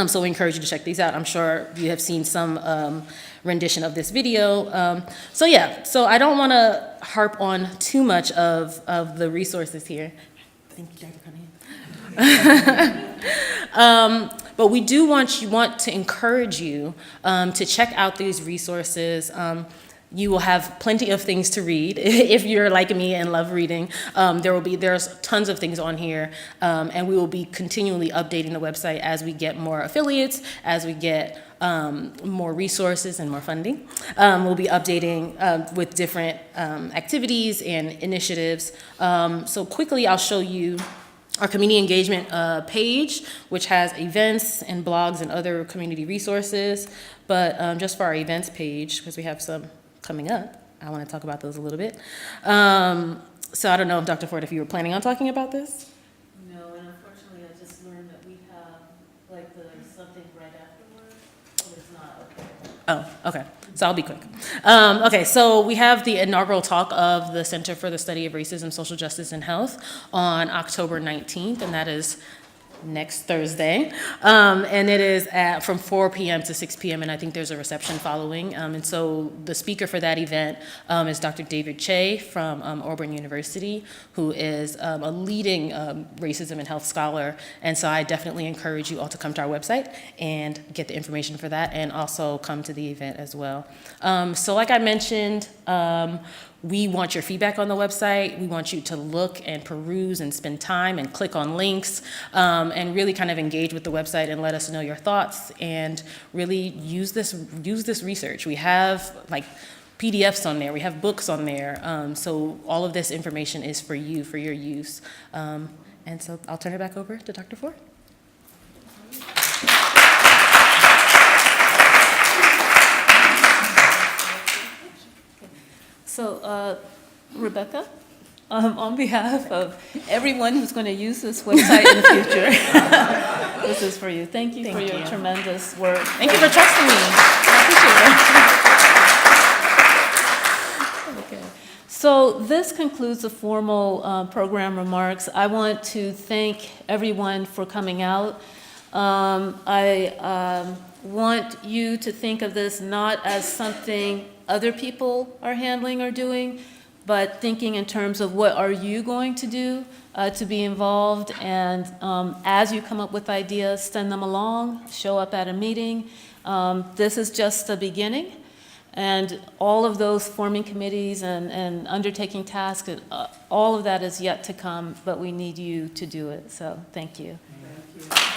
So we encourage you to check these out. I'm sure you have seen some rendition of this video. So I don't want to harp on too much of the resources here. Thank you, Dr. Cunningham. But we do want to encourage you to check out these resources. You will have plenty of things to read if you're like me and love reading. There's tons of things on here, and we will be continually updating the website as we get more affiliates, as we get more resources and more funding. We'll be updating with different activities and initiatives. So quickly, I'll show you our community engagement page, which has events and blogs and other community resources. But just for our events page, because we have some coming up, I want to talk about those a little bit. So I don't know, Dr. Ford, if you were planning on talking about this? No, and unfortunately, I just learned that we have, there's something right afterwards, so it's not okay. Oh, okay. So I'll be quick. Okay, so we have the inaugural talk of the Center for the Study of Racism, Social Justice, and Health on October 19th, and that is next Thursday. And it is from 4 p.m. to 6 p.m., and I think there's a reception following. And so the speaker for that event is Dr. David Che from Auburn University, who is a leading racism and health scholar. And so I definitely encourage you all to come to our website and get the information for that, and also come to the event as well. So like I mentioned, we want your feedback on the website. We want you to look and peruse and spend time and click on links, and really kind of engage with the website and let us know your thoughts, and really use this research. We have like PDFs on there, we have books on there. So all of this information is for you, for your use. And so I'll turn it back over to Dr. Ford. So, Rebecca, on behalf of everyone who's going to use this website in the future, this is for you. Thank you for your tremendous work. Thank you for trusting me. I appreciate it. Okay. So this concludes the formal program remarks. I want to thank everyone for coming out. I want you to think of this not as something other people are handling or doing, but thinking in terms of what are you going to do to be involved, and as you come up with ideas, send them along, show up at a meeting. This is just the beginning, and all of those forming committees and undertaking tasks, all of that is yet to come, but we need you to do it, so thank you. Thank you.